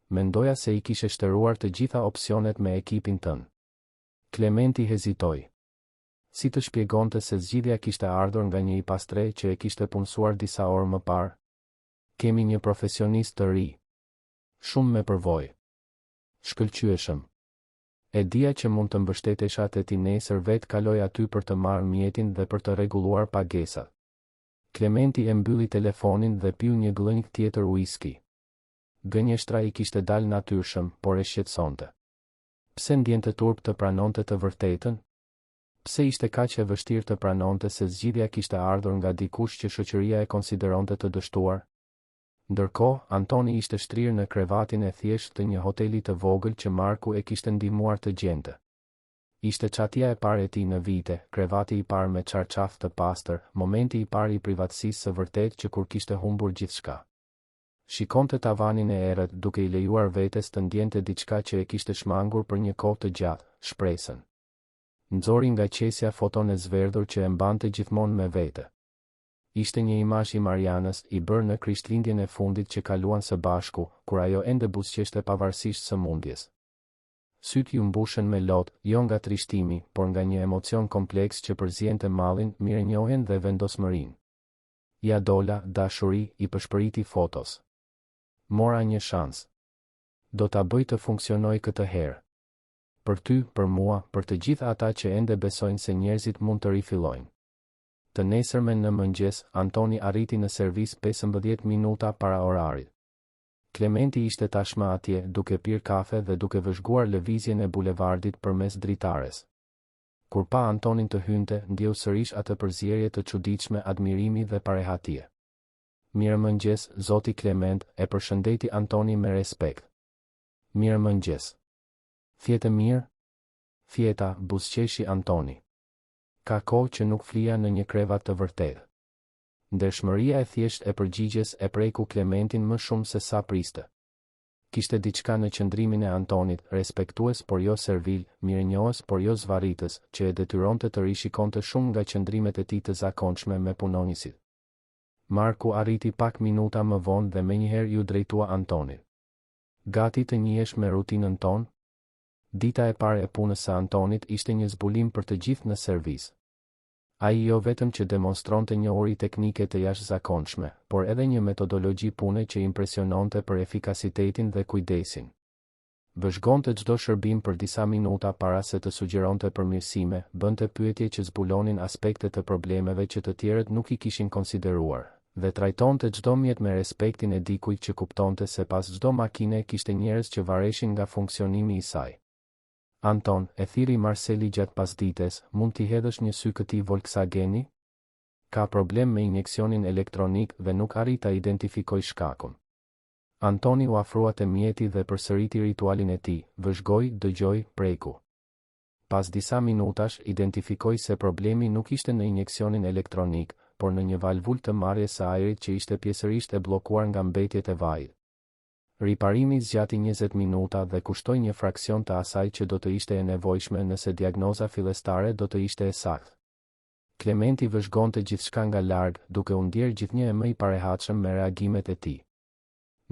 Mendoja se i kishe shtëruar të gjitha opsionet me ekipin tënë. Klementi hezitoi. Si të shpjegonte se zgjidhja kishte ardhur nga një i pastre që e kishte punësuar disa orë më parë? Kemi një profesionist të ri. Shumë me përvojë. Shkëlqyeshëm. E dija që mund të mbështetesha te ti nesër vetë kaloj aty për të marrë mjetin dhe për të rregulluar pagesat. Klementi e mbylli telefonin dhe piu një glënjë tjetër whisky. Gënjeshtra i kishte dalë natyrshëm, por e shqetësonte. Pse ndjente turp të pranonte të vërtetën? Pse ishte kaq e vështirë të pranonte se zgjidhja kishte ardhur nga dikush që shoqëria e konsideronte të dështuar? Ndërkohë, Antoni ishte shtrirë në krevatin e thjeshtë të një hoteli të vogël që Marku e kishte ndihmuar të gjente. Ishte çatia e parë e tij në vite, krevati i parë me çarçaf të pastër, momenti i parë i privatësisë së vërtetë që kur kishte humbur gjithçka. Shikonte tavanin e errët duke i lejuar vetes të ndjente diçka që e kishte shmangur për një kohë të gjatë, shpresën. Nxori nga qesja foton e zverdhur që e mbante gjithmonë me vete. Ishte një imazh i Marianës, i bërë në Krishtlindjen e fundit që kaluan së bashku, kur ajo ende buzëqeshte pavarësisht sëmundjes. Sytë ju mbushën me lot, jo nga trishtimi, por nga një emocion kompleks që përziente mallin, mirënjohjen dhe vendosmërinë. Ja dola, dashuri, i përshpëriti fotos. Mora një shans. Do ta bëj të funksionoj këtë herë. Për ty, për mua, për të gjithë ata që ende besojnë se njerëzit mund të rifillojnë. Të nesërmen në mëngjes, Antoni arriti në servis 15 minuta para orarit. Klementi ishte tashmë atje, duke pirë kafe dhe duke vëzhguar lëvizjen e bulevardit përmes dritares. Kur pa Antonin të hynte, ndjeu sërish atë përzierje të çuditshme admirimi dhe parehatie. Mirëmëngjes, zoti Klement, e përshëndeti Antoni me respekt. Mirëmëngjes. Fjetë mirë? Fjeta, buzëqeshi Antoni. Ka kohë që nuk flija në një krevat të vërtetë. Ndershmëria e thjesht e përgjigjes e preku Klementin më shumë se sa priste. Kishte diçka në qëndrimin e Antonit, respektues por jo servil, mirënjohës por jo zvarritës, që e detyronte të rishikonte shumë nga qëndrimet e tij të zakonshme me punonjësit. Marku arriti pak minuta më vonë dhe menjëherë ju drejtua Antonit. Gati të njihesh me rutinën tonë? Dita e parë e punës së Antonit ishte një zbulim për të gjithë në servis. Ai jo vetëm që demonstronte një uri teknike të jashtëzakonshme, por edhe një metodologji pune që impresiononte për efikasitetin dhe kujdesin. Vëzhgonte çdo shërbim për disa minuta para se të sugjeronte përmirësime, bënte pyetje që zbulonin aspekte të problemeve që të tjerët nuk i kishin konsideruar, dhe trajtonte çdo mjet me respektin e dikujt që kuptonte se pas çdo makine kishte njerëz që vareshin nga funksionimi i saj. Anton, e thiri Marceli gjatë pasdites, mund t'i hedhësh një sy këtij Volkswageni? Ka problem me injeksionin elektronik dhe nuk arrit ta identifikoj shkakun. Antoni u afrua te mjeti dhe përsëriti ritualin e tij, vëzhgoi, dëgjoi, preku. Pas disa minutash, identifikoi se problemi nuk ishte në injeksionin elektronik, por në një valvul të marrjes së ajrit që ishte pjesërisht e bllokuar nga mbetjet e vajit. Riparimi zgjati 20 minuta dhe kushtoi një fraksion të asaj që do të ishte e nevojshme nëse diagnoza fillestare do të ishte e saktë. Klementi vëzhgonte gjithçka nga larg, duke u ndjerë gjithnjë më i parehatshëm me reagimet e tij.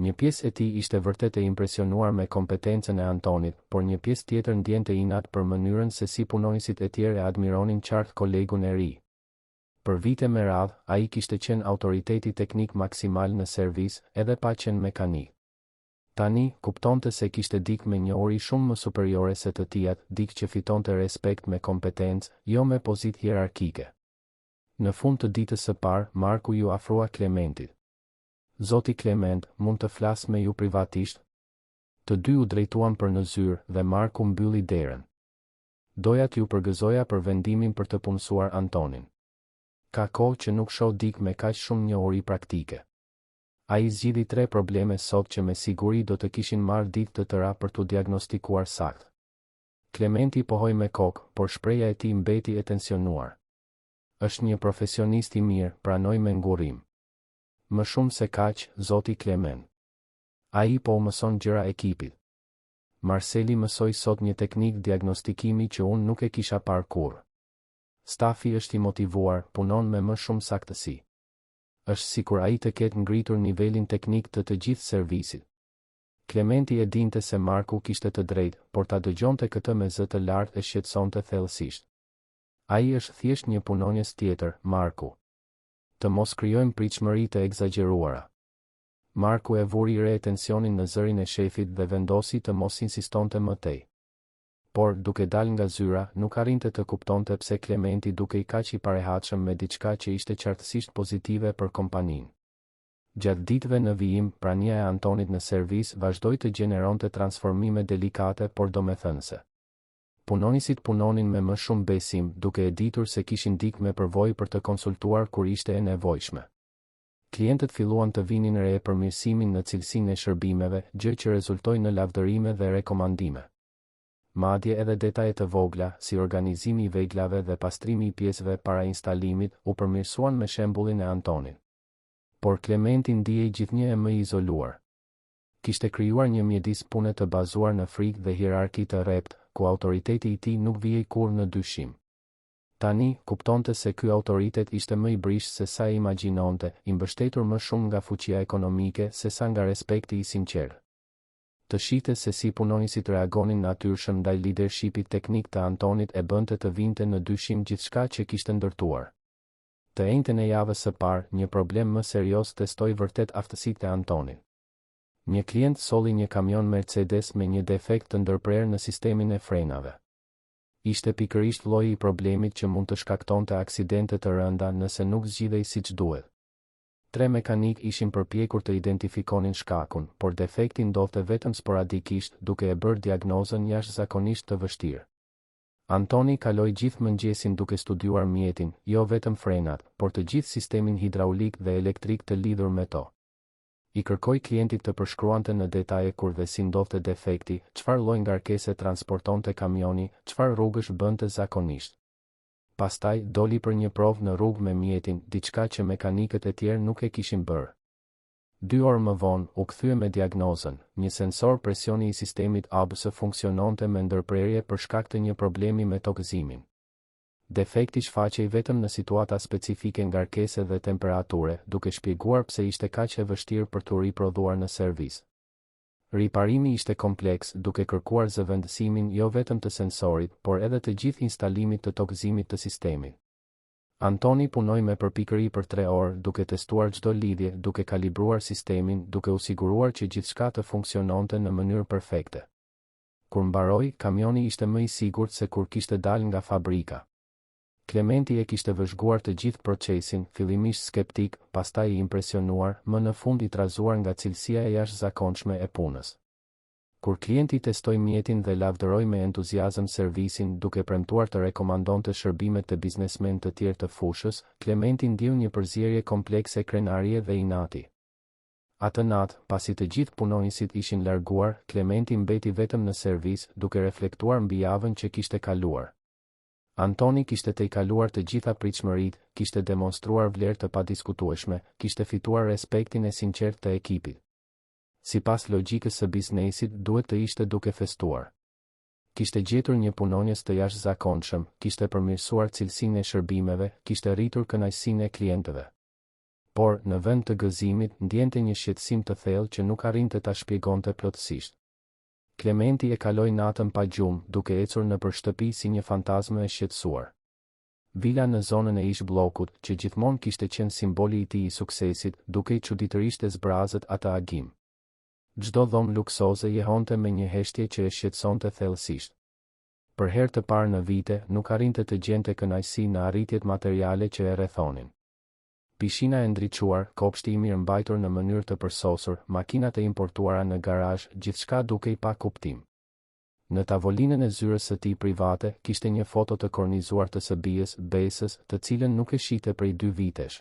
Një pjesë e tij ishte vërtet e impresionuar me kompetencën e Antonit, por një pjesë tjetër ndjente inat për mënyrën se si punonjësit e tjerë e admironin qartë kolegun e ri. Për vite me radhë, ai kishte qenë autoriteti teknik maksimal në servis, edhe pa qenë mekanik. Tani, kuptonte se kishte dik me një uri shumë më superiore se të tijat, dik që fitonte respekt me kompetencë, jo me pozitë hierarkike. Në fund të ditës së parë, Marku ju afrua Klementit. Zoti Klement, mund të flas me ju privatisht? Të dy u drejtuan për në zyrë dhe Marku mbylli derën. Doja t'ju përgëzoja për vendimin për të punësuar Antonin. Ka kohë që nuk shoh dik me kaq shumë njohuri praktike. Ai zgjidhi 3 probleme sot që me siguri do të kishin marrë ditë të tëra për t'u diagnostikuar saktë. Klementi pohoi me kokë, por shpreha e tij mbeti e tensionuar. Është një profesionist i mirë, pranoi me ngurrim. Më shumë se kaq, zoti Klement. Ai po mëson gjëra ekipit. Marceli mësoi sot një teknikë diagnostikimi që unë nuk e kisha parë kurrë. Stafi është i motivuar, punon me më shumë saktësi. Është sikur ai të ketë ngritur nivelin teknik të gjithë servisit. Klementi e dinte se Marku kishte të drejtë, por ta dëgjonte këtë me zë të lartë e shqetësonte thellësisht. Ai është thjesht një punonjës tjetër, Marku. Të mos krijojmë pritshmëri të egzageruara. Marku e vuri re tensionin në zërin e shefit dhe vendosi të mos insistonte më tej. Por, duke dal nga zyra, nuk arrinte të kuptonte pse Klementi duke i kaq i parehatshëm me diçka që ishte qartësisht pozitive për kompaninë. Gjatë ditëve në vijim, prania e Antonit në servis vazhdoi të gjeneronte transformime delikate por domethënëse. Punonjësit punonin me më shumë besim, duke e ditur se kishin dik me përvojë për të konsultuar kur ishte e nevojshme. Klientët filluan të vinin re për mirësimin në cilësinë e shërbimeve, gjë që rezultoi në lavdërime dhe rekomandime. Madje edhe detajet të vogla, si organizimi i veglave dhe pastrimi i pjesëve para instalimit, u përmirësuan me shembullin e Antonit. Por Klementi ndihej gjithnjë e më i izoluar. Kishte krijuar një mjedis pune të bazuar në frikë dhe hierarki të rrept, ku autoriteti i tij nuk vijej kurrë në dyshim. Tani, kuptonte se ky autoritet ishte më i brishtë se sa e imagjinonte, i mbështetur më shumë nga fuqia ekonomike se sa nga respekti i sinqert. Të shihte se si punonjësit reagonin natyrshëm ndaj leadershipit teknik të Antonit e bënte të vinte në dyshim gjithçka që kishte ndërtuar. Të njëjtën e javës së parë, një problem më serioz testoi vërtet aftësitë e Antonit. Një klient solli një kamion Mercedes me një defekt të ndërprerë në sistemin e frenave. Ishte pikërisht lloji i problemit që mund të shkaktonte aksidente të rënda nëse nuk zgjidhej siç duhet. 3 mekanik ishin përpjekur të identifikonin shkakun, por defekti ndodhte vetëm sporadikisht duke e bërë diagnozën jashtëzakonisht të vështirë. Antoni kaloi gjithë mëngjesin duke studiuar mjetin, jo vetëm frenat, por të gjithë sistemin hidraulik dhe elektrik të lidhur me to. I kërkoi klientit të përshkruante në detaje kur dhe si ndodhte defekti, çfarë lloj ngarkese transportonte kamioni, çfarë rrugësh bënte zakonisht. Pastaj doli për një provë në rrugë me mjetin, diçka që mekanikët e tjerë nuk e kishin bërë. 2 orë më vonë u kthye me diagnozën, një sensor presioni i sistemit ABS funksiononte me ndërprerje për shkak të një problemi me tokëzimin. Defekti shfaqej vetëm në situata specifike ngarkese dhe temperature, duke shpjeguar pse ishte kaq e vështirë për t'u riprodhuar në servis. Riparimi ishte kompleks, duke kërkuar zëvendësimin jo vetëm të sensorit, por edhe të gjithë instalimit të tokëzimit të sistemit. Antoni punoi me përpikëri për 3 orë, duke testuar çdo lidhje, duke kalibruar sistemin, duke u siguruar që gjithçka të funksiononte në mënyrë perfekte. Kur mbaroi, kamioni ishte më i sigurt se kur kishte dalë nga fabrika. Klementi e kishte vëzhguar të gjithë procesin, fillimisht skeptik, pastaj i impresionuar, më në fund i trazuar nga cilësia e jashtëzakonshme e punës. Kur klienti testoi mjetin dhe lavdëroi me entuziazëm servisin duke premtuar të rekomandonte shërbimet të biznesmen të tjerë të fushës, Klementi ndjeu një përzierje komplekse krenarie dhe inati. Atë natë, pasi të gjithë punonjësit ishin larguar, Klementi mbeti vetëm në servis, duke reflektuar mbi javën që kishte kaluar. Antoni kishte tejkaluar të gjitha pritshmëritë, kishte demonstruar vlerë të padiskutueshme, kishte fituar respektin e sinqert të ekipit. Sipas logjikës së biznesit, duhet të ishte duke festuar. Kishte gjetur një punonjës të jashtëzakonshëm, kishte përmirësuar cilësinë e shërbimeve, kishte rritur kënaqësinë e klientëve. Por, në vend të gëzimit, ndjente një shqetësim të thellë që nuk arrinte ta shpjegonte plotësisht. Klementi e kaloi natën pa gjumë, duke ecur nëpër shtëpi si një fantazmë e shqetësuar. Vila në zonën e ish bllokut, që gjithmonë kishte qenë simboli i tij i suksesit, duke i çuditërisht e zbrazët atë agim. Çdo dhomë luksoze jehonte me një heshtje që e shqetësonte thellësisht. Për herë të parë në vite, nuk arrinte të gjente kënaqësi në arritjet materiale që e rrethonin. Pishina e ndriçuar, kopshti i mirë mbajtur në mënyrë të përsosur, makinat e importuara në garazh, gjithçka duke i pa kuptim. Në tavolinën e zyrës së tij private, kishte një foto të kornizuar të së bijës, Besës, të cilën nuk e shite prej 2 vitesh.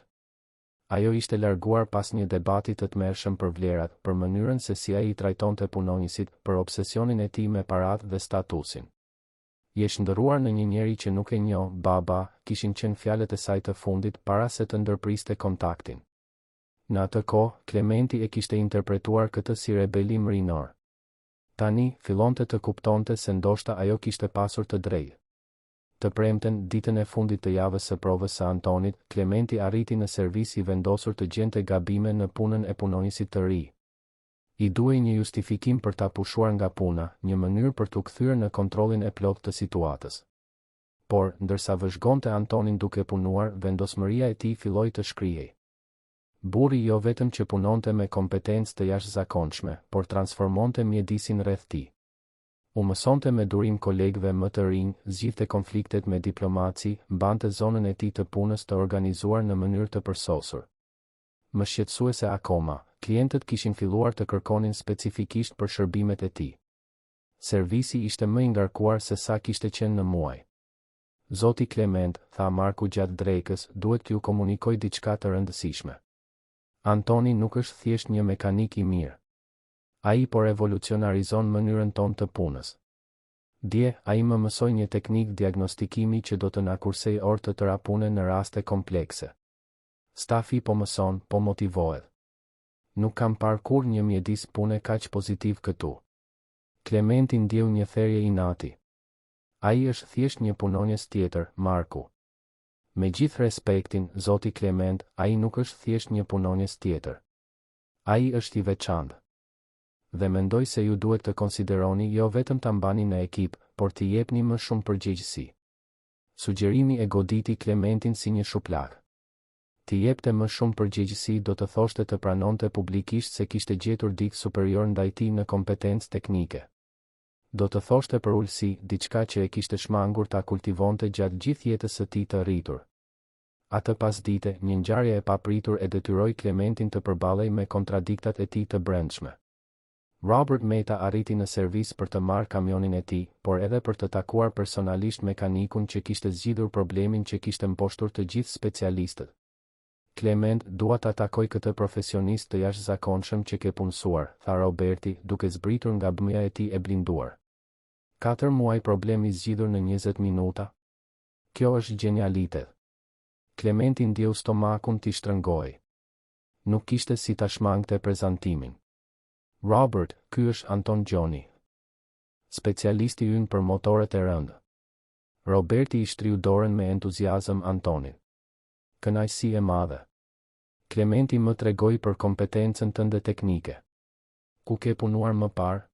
Ajo ishte larguar pas një debati të tmerrshëm për vlerat, për mënyrën se si ai i trajtonte punonjësit, për obsesionin e tij me paratë dhe statusin. Je shndërruar në një njeri që nuk e njoh, baba, kishin qenë fjalët e saj të fundit para se të ndërpriste kontaktin. Në atë kohë, Klementi e kishte interpretuar këtë si rebelim rinor. Tani, fillonte të kuptonte se ndoshta ajo kishte pasur të drejtë. Të premten, ditën e fundit të javës së provës së Antonit, Klementi arriti në servis i vendosur të gjente gabime në punën e punonjësit të ri. I duhej një justifikim për ta pushuar nga puna, një mënyrë për t'u kthyer në kontrollin e plotë të situatës. Por, ndërsa vëzhgonte Antonin duke punuar, vendosmëria e tij filloi të shkrihej. Burri jo vetëm që punonte me kompetencë të jashtëzakonshme, por transformonte mjedisin rreth tij. U mësonte me durim kolegëve më të rinj, zgjidhte konfliktet me diplomaci, mbante zonën e tij të punës të organizuar në mënyrë të përsosur. Më shqetësuese akoma, klientët kishin filluar të kërkonin specifikisht për shërbimet e tij. Servisi ishte më i ngarkuar se sa kishte qenë në muaj. Zoti Klement, tha Marku gjatë drekës, duhet t'ju komunikoj diçka të rëndësishme. Antoni nuk është thjesht një mekanik i mirë. Ai po revolucionarizon mënyrën tonë të punës. Dje, ai më mësoi një teknikë diagnostikimi që do të na kursej orë të tëra pune në raste komplekse. Stafi po mëson, po motivohet. Nuk kam parë kur një mjedis pune kaq pozitiv këtu. Klementi ndjeu një therrje inati. Ai është thjesht një punonjës tjetër, Marku. Me gjithë respektin, zoti Klement, ai nuk është thjesht një punonjës tjetër. Ai është i veçantë. Dhe mendoj se ju duhet të konsideroni jo vetëm ta mbani në ekip, por t'i jepni më shumë përgjegjësi. Sugjerimi e goditi Klementin si një shupllak. Ti jepte më shumë përgjegjësi do të thoshte të pranonte publikisht se kishte gjetur dikë superior ndaj tij në kompetencë teknike. Do të thoshte për ulësi, diçka që e kishte shmangur ta kultivonte gjatë gjithë jetës së tij të rritur. Atë pasdite, një ngjarje e papritur e detyroi Clementin të përballej me kontradiktat e tij të brendshme. Robert Meta arriti në servis për të marrë kamionin e tij, por edhe për të takuar personalisht mekanikun që kishte zgjidhur problemin që kishte mposhtur të gjithë specialistët. Clement, dua ta takoj këtë profesionist të jashtëzakonshëm që ke punësuar, tha Roberti, duke zbritur nga bëmja e tij e blinduar. 4 muaj problemi zgjidhur në 20 minuta? Kjo është genialitet. Clementi ndjeu stomakun t'i shtrëngoi. Nuk kishte si ta shmangte prezantimin. Robert, ky është Anton Gjoni, specialisti ynë për motoret e rëndë. Roberti i shtriu dorën me entuziazëm Antonit. Kënaqësi e madhe. Clementi më tregoi për kompetencën tënde teknike. Ku ke punuar më parë?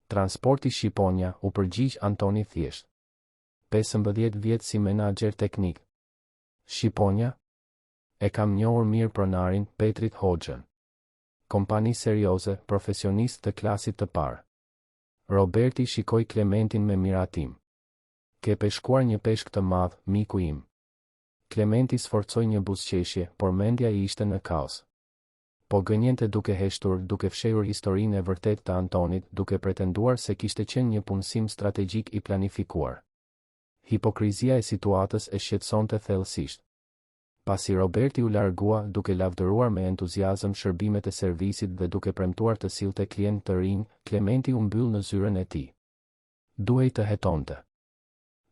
Transporti Shqiponia, u përgjigj Antoni thjesht. 15 vjet si menaxher teknik. Shqiponia? E kam njohur mirë pronarin, Petrit Hoxhën. Kompani serioze, profesionist të klasit të parë. Roberti shikoi Clementin me miratim. Ke peshkuar një peshk të madh, miku im. Clementi sforcoi një buzëqeshje, por mendja i ishte në kaos. Po gënjente duke heshtur, duke fshehur historinë e vërtetë të Antonit, duke pretenduar se kishte qenë një punësim strategjik i planifikuar. Hipokrizia e situatës e shqetësonte thellësisht. Pasi Roberti u largua, duke lavdëruar me entuziazëm shërbimet e servisit dhe duke premtuar të sillte klient të rinj, Clementi u mbyll në zyrën e tij. Duhej të hetonte.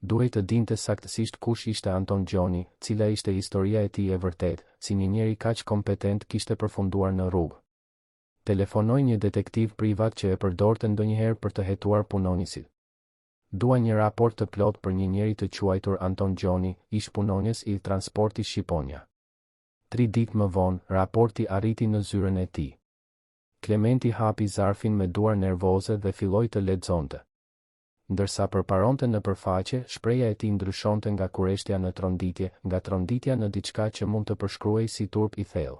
Duhej të dinte saktësisht kush ishte Anton Gjoni, cila ishte historia e tij e vërtetë, si një njeri kaq kompetent kishte përfunduar në rrugë. Telefonoi një detektiv privat që e përdorte ndonjëherë për të hetuar punonisit. Dua një raport të plot për një njeri të quajtur Anton Gjoni, ish punonjës i Transporti Shqiponia. 3 ditë më vonë, raporti arriti në zyrën e tij. Clementi hapi zarfin me duar nervoze dhe filloi të lexonte. Ndërsa përparonte në përfaqe, shpreha e tij ndryshonte nga kureshtja në tronditje, nga tronditja në diçka që mund të përshkruhej si turp i thellë.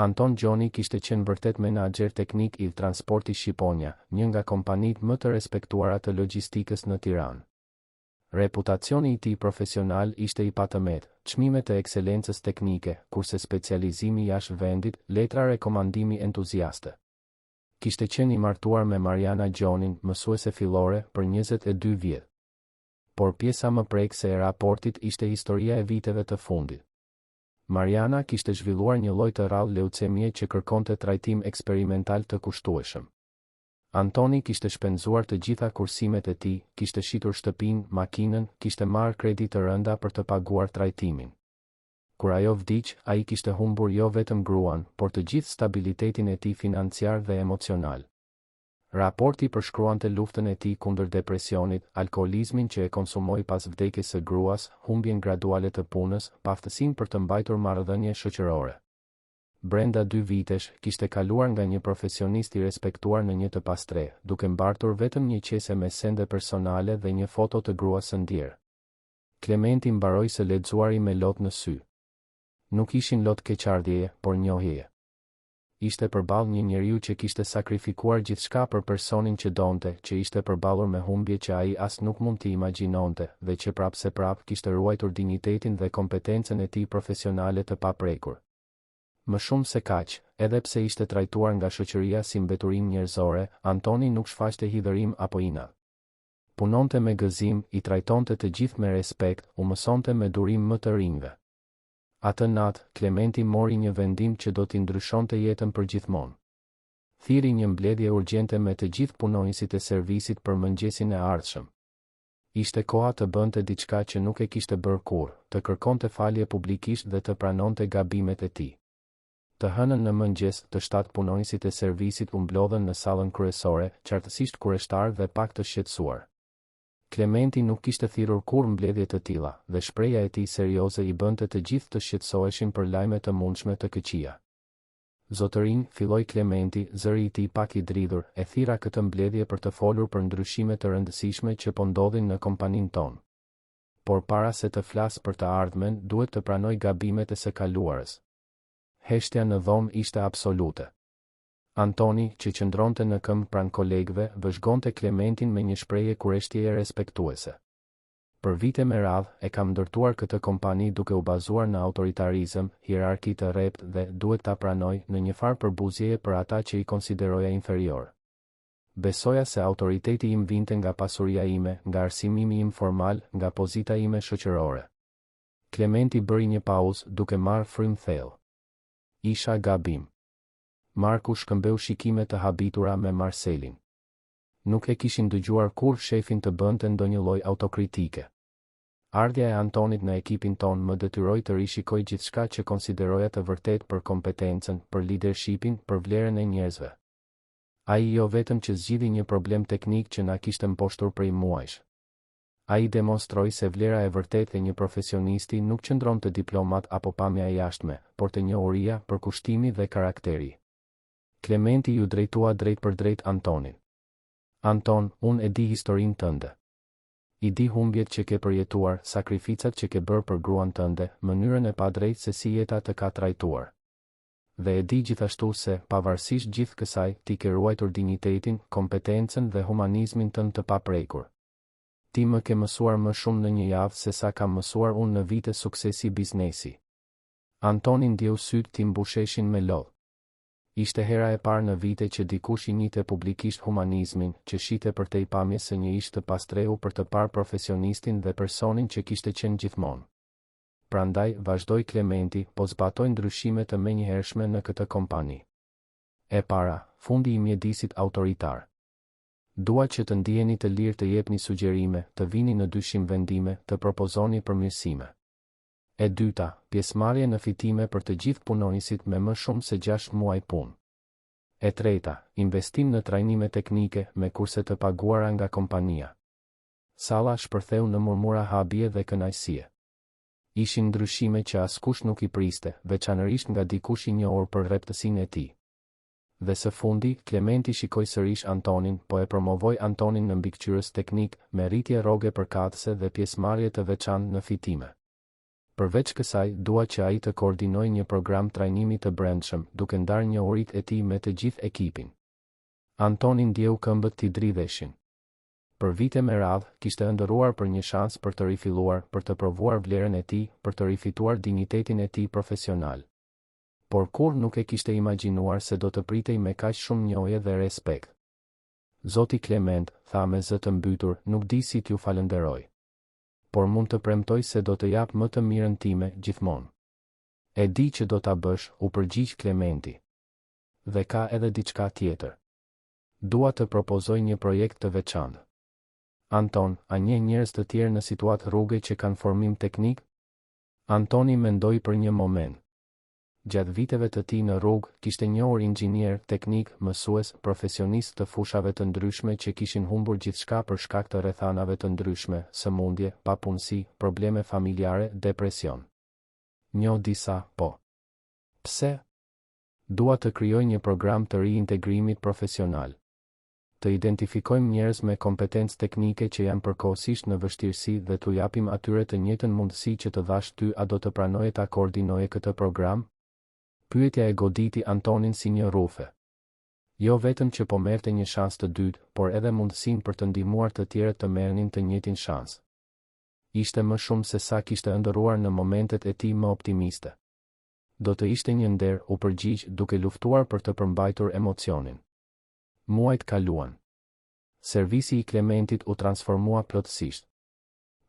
Anton Gjoni kishte qenë vërtet menaxher teknik i Transporti Shqiponia, një nga kompanitë më të respektuara të logjistikës në Tiranë. Reputacioni i tij profesional ishte i patëmet, çmimet e ekselencës teknike, kurse specializimi jashtë vendit, letra rekomandimi entuziaste. Kishte qenë i martuar me Mariana Gjonin, mësuese fillore, për 22 vjet. Por pjesa më prekse e raportit ishte historia e viteve të fundit. Mariana kishte zhvilluar një lloj të rrallë leucemie që kërkonte trajtim eksperimental të kushtueshëm. Antoni kishte shpenzuar të gjitha kursimet e tij, kishte shitur shtëpinë, makinën, kishte marrë kredi të rënda për të paguar trajtimin. Kur ajo vdiq, ai kishte humbur jo vetëm gruan, por të gjithë stabilitetin e tij financiar dhe emocional. Raporti përshkruante luftën e tij kundër depresionit, alkoolizmin që e konsumoi pas vdekjes së gruas, humbjen graduale të punës, paftësinë për të mbajtur marrëdhënie shoqërore. Brenda 2 vitesh, kishte kaluar nga një profesionist i respektuar në një të pastre, duke mbartur vetëm një qese me sende personale dhe një foto të gruas së ndjer. Clementi mbaroi së lexuari me lot në sy. Nuk ishin lot keqardhjeje, por njohjeje. Ishte përballë një njeriu që kishte sakrifikuar gjithçka për personin që donte, që ishte përballur me humbje që ai as nuk mund t'i imagjinonte, dhe që prapse prap kishte ruajtur dinjitetin dhe kompetencën e tij profesionale të paprekur. Më shumë se kaq, edhe pse ishte trajtuar nga shoqëria si mbeturim njerëzore, Antoni nuk shfaqte hidhërim apo inat. Punonte me gëzim, i trajtonte të gjithë me respekt, u mësonte me durim më të rinjve. Atë natë, Clementi mori një vendim që do t'i ndryshonte jetën përgjithmonë. Thiri një mbledhje urgjente me të gjithë punonjësit e servisit për mëngjesin e ardhshëm. Ishte koha të bënte diçka që nuk e kishte bërë kurrë, të kërkonte falje publikisht dhe të pranonte gabimet e tij. Të hënën në mëngjes, të 7 punonjësit e servisit u mblodhen në sallën kryesore, qartësisht kureshtar dhe pak të shqetësuar. Clementi nuk kishte thirrur kurrë mbledhje të tilla, dhe shpreha e tij serioze i bënte të gjithë të shqetësoheshin për lajme të mundshme të këqija. Zotërin, filloi Clementi, zëri i tij pak i dridhur, e thira këtë mbledhje për të folur për ndryshime të rëndësishme që po ndodhin në kompaninë tonë. por para se të flas për të ardhmen, duhet të pranoj gabimet e së kaluarës. Heshtja në dhomë ishte absolute. Antoni, që qëndronte në këmbë pranë kolegëve, vëzhgonte Klementin me një shprehje kurreshtieje respektuese. Për vite me radhë, e kam ndërtuar këtë kompani duke u bazuar në autoritarizëm, hierarki të rrept dhe duhet ta pranoj në një farë përbuzjeje për ata që i konsideroja inferior. Besoja se autoriteti im vinte nga pasuria ime, nga arsimimi im formal, nga pozita ime shoqërore. Klementi bëri një pauzë duke marrë frym thellë. Isha gabim. Marku shkëmbeu shikime të habitura me Marcelin. Nuk e kishin dëgjuar kur shefin të bënte ndonjë lloj autokritike. Ardhja e Antonit në ekipin ton më detyroi të rishikoj gjithçka që konsideroja të vërtet për kompetencën, për leadershipin, për vlerën e njerëzve. Ai jo vetëm që zgjidhi një problem teknik që na kishte mposhtur prej muajsh. Ai demonstroi se vlera e vërtetë e një profesionisti nuk qëndron te diplomat apo pamja e jashtme, por te njohuria, përkushtimi dhe karakteri. Klementi ju drejtua drejt për drejt Antonit. Anton, unë e di historinë tënde. I di humbjet që ke përjetuar, sakrificat që ke bërë për gruan tënde, mënyrën e padrejtë se si jeta të ka trajtuar. Dhe e di gjithashtu se, pavarësisht gjithë kësaj, ti ke ruajtur dinjitetin, kompetencën dhe humanizmin tënd të paprekur. Ti më ke mësuar më shumë në një javë se sa kam mësuar unë në vite suksesi biznesi. Antoni ndjeu sytë ti mbusheshin me lodh. Ishte hera e parë në vite që dikush i njihte publikisht humanizmin, që shite për te i pamje se një ish të pastreu për të parë profesionistin dhe personin që kishte qenë gjithmonë. Prandaj, vazhdoi Klementi, po zbatoi ndryshime të menjëhershme në këtë kompani. E para, fundi i mjedisit autoritar. Dua që të ndiheni të lirë të jepni sugjerime, të vini në dyshim vendime, të propozoni përmirësime. E dyta, pjesëmarrje në fitime për të gjithë punonisit me më shumë se 6 muaj punë. E treta, investim në trajnime teknike me kurse të paguara nga kompania. Salla shpërtheu në murmura habie dhe kënaqësie. Ishin ndryshime që askush nuk i priste, veçanërisht nga dikush i njohur për rreptësinë e tij. Dhe së fundi, Klementi shikoi sërish Antonin, po e promovoi Antonin në mbikëqyrës teknik, me rritje rroge përkatëse dhe pjesëmarrje të veçantë në fitime. Përveç kësaj, dua që ai të koordinojë një program trajnimi të brendshëm, duke ndarë njohuritë e tij me të gjithë ekipin. Antoni ndjeu këmbët t'i dridheshin. Për vite me radhë, kishte ëndërruar për një shans për të rifilluar, për të provuar vlerën e tij, për të rifituar dinjitetin e tij profesional. Por kur nuk e kishte imagjinuar se do të pritej me kaq shumë njohje dhe respekt. Zoti Klement, tha me zë të mbytur, nuk di si t'ju falenderoj. Por mund të premtoj se do të jap më të mirën time, gjithmonë. E di që do ta bësh, u përgjigj Klementi. Dhe ka edhe diçka tjetër. Dua të propozoj një projekt të veçantë. Anton, a njeh njerëz të tjerë në situatë rruge që kanë formim teknik? Antoni mendoi për një moment. Gjatë viteve të tij në rrugë, kishte njohur inxhinier, teknik, mësues, profesionistë të fushave të ndryshme që kishin humbur gjithçka për shkak të rrethanave të ndryshme, sëmundje, papunësi, probleme familjare, depresion. Njoh disa, po. Pse? Dua të krijoj një program të riintegrimit profesional. Të identifikojmë njerëz me kompetencë teknike që janë përkohësisht në vështirësi dhe t'u japim atyre të njëjtën mundësi që të dhash ty, a do të pranoje ta koordinoje këtë program? Pyetja e goditi Antonin si një rrufe. Jo vetëm që po merrte një shans të dytë, por edhe mundësinë për të ndihmuar të tjerët të merrnin të njëjtin shans. Ishte më shumë se sa kishte ëndërruar në momentet e tij më optimiste. Do të ishte një nder, u përgjigj duke luftuar për të përmbajtur emocionin. Muajt kaluan. Servisi i Klementit u transformua plotësisht.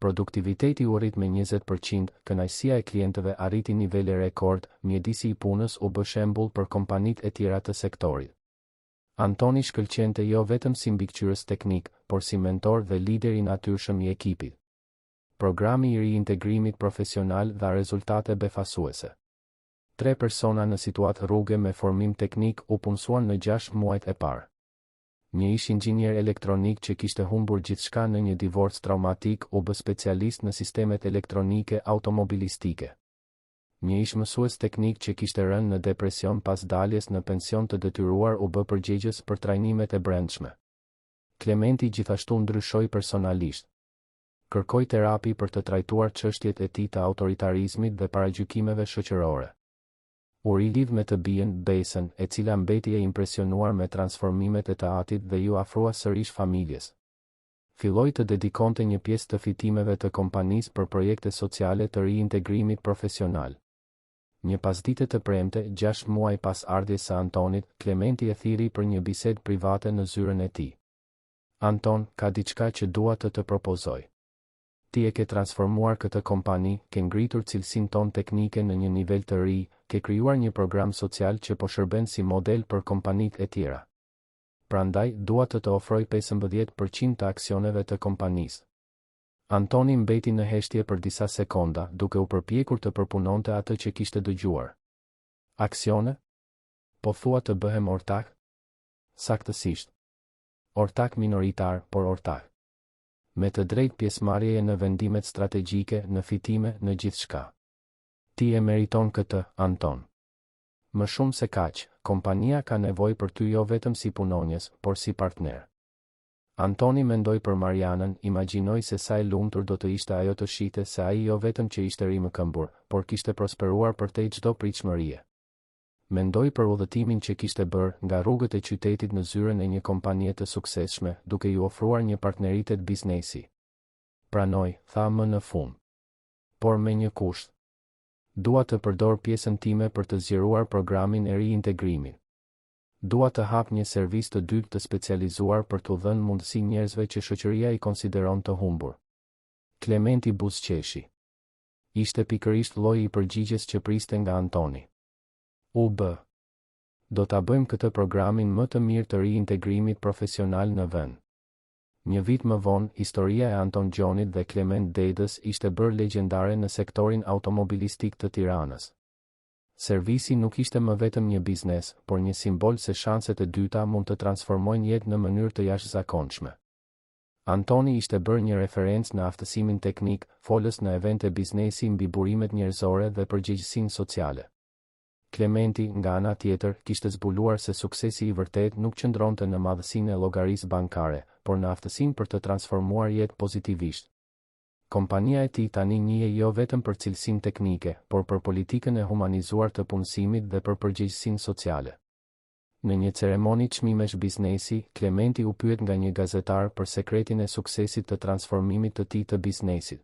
Produktiviteti u rrit me 20%, kënaqësia e klientëve arriti nivele rekord, mjedisi i punës u bë shembull për kompanitë e tjera të sektorit. Antoni shkëlqente jo vetëm si mbikëqyrës teknik, por si mentor dhe lider i natyrshëm i ekipit. Programi i riintegrimit profesional dha rezultate befasuese. 3 persona në situatë rruge me formim teknik u punësuan në 6 muajt e parë. Një ish inxhinier elektronik që kishte humbur gjithçka në një divorc traumatik u bë specialist në sistemet elektronike automobilistike. Një ish mësues teknik që kishte rënë në depresion pas daljes në pension të detyruar u bë përgjegjës për trajnimet e brendshme. Klementi gjithashtu ndryshoi personalisht. Kërkoi terapi për të trajtuar çështjet e tij të autoritarizmit dhe paragjykimeve shoqërore. U rilidh me të bien Besën, e cila mbeti e impresionuar me transformimet e të atit dhe ju afrua sërish familjes. Filloi të dedikonte një pjesë të fitimeve të kompanisë për projekte sociale të riintegrimit profesional. Një pasdite të premte, 6 muaj pas ardhjes së Antonit, Klementi e thiri për një bisedë private në zyrën e tij. Anton, ka diçka që dua të propozoj. Ti e ke transformuar këtë kompani, ke ngritur cilësinë tonë teknike në një nivel të ri, ke krijuar një program social që po shërben si model për kompanitë e tjera. Prandaj, dua të ofroj 15% të aksioneve të kompanisë. Antoni mbeti në heshtje për disa sekonda, duke u përpjekur të përpunonte atë që kishte dëgjuar. Aksione? Po thua të bëhem ortak? Saktësisht. Ortak minoritar, por ortak. Me të drejtë pjesëmarrjeje në vendimet strategjike, në fitime, në gjithçka. Ti e meriton këtë, Anton. Më shumë se kaq, kompania ka nevojë për ty jo vetëm si punonjës, por si partner. Antoni mendoi për Marianën, imagjinoi se sa e lumtur do të ishte ajo të shihte se ai jo vetëm që ishte ri më këmbur, por kishte prosperuar përtej çdo pritshmërie. Mendoi për udhëtimin që kishte bërë nga rrugët e qytetit në zyrën e një kompanie të suksesshme, duke ju ofruar një partneritet biznesi. Pranoj, tha më në fund. Por me një kusht. Dua të përdor pjesën time për të zgjeruar programin e riintegrimit. Dua të hap një servis të dytë të specializuar për të dhënë mundësi njerëzve që shoqëria i konsideron të humbur. Klementi buzëqeshi. Ishte pikërisht lloji i përgjigjes që priste nga Antoni. Do ta bëjmë këtë programin më të mirë të riintegrimit profesional në vend. Një vit më vonë, historia e Anton Gjonit dhe Klement Dedës ishte bërë legjendare në sektorin automobilistik të Tiranës. Servisi nuk ishte më vetëm një biznes, por një simbol se shanset e dyta mund të transformojnë jetë në mënyrë të jashtëzakonshme. Antoni ishte bërë një referencë në aftësimin teknik, folës në evente biznesi mbi burimet njerëzore dhe përgjegjësinë sociale. Klementi, nga ana tjetër, kishte zbuluar se suksesi i vërtet nuk qëndronte në madhësinë e llogarisë bankare, por në aftësinë për të transformuar jetë pozitivisht. Kompania e tij tani njihet jo vetëm për cilësinë teknike, por për politikën e humanizuar të punësimit dhe për përgjegjësinë sociale. Në një ceremoni çmimesh biznesi, Klementi u pyet nga një gazetar për sekretin e suksesit të transformimit të tij të biznesit.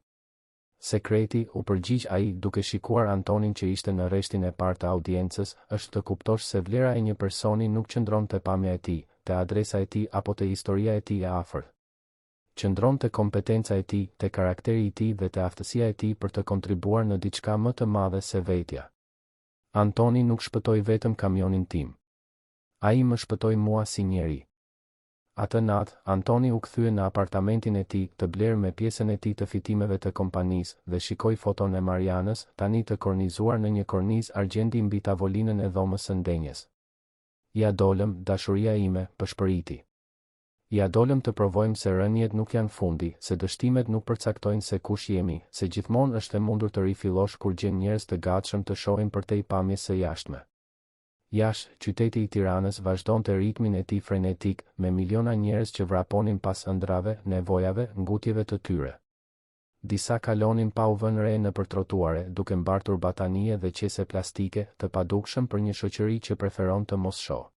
Sekreti, u përgjigj ai, duke shikuar Antonin që ishte në rreshtin e parë të audiencës, është të kuptosh se vlera e një personi nuk qëndron te pamja e tij, te adresa e tij apo te historia e tij e afërt. Qëndron te kompetenca e tij, te karakteri i tij dhe te aftësia e tij për të kontribuar në diçka më të madhe se vetja. Antoni nuk shpëtoi vetëm kamionin tim. Ai më shpëtoi mua si njeri. Atë natë, Antoni u kthye në apartamentin e tij, të blerë me pjesën e tij të fitimeve të kompanisë, dhe shikoi foton e Marianës, tani të kornizuar në një kornizë argjendi mbi tavolinën e dhomës së ndenjes. Ja dolëm, dashuria ime, pëshpëriti. Ja dolëm të provojmë se rënjet nuk janë fundi, se dështimet nuk përcaktojnë se kush jemi, se gjithmonë është e mundur të rifillosh kur gjen njerëz të gatshëm të shohin përtej pamjes së jashtme. Jashtë, qyteti i Tiranës vazhdonte ritmin e tij frenetik, me miliona njerëz që vraponin pas ëndrave, nevojave, ngutjeve të tyre. Disa kalonin pa u vënë re nëpër trotuare, duke mbartur batanie dhe qese plastike, të padukshëm për një shoqëri që preferon të mos shohë.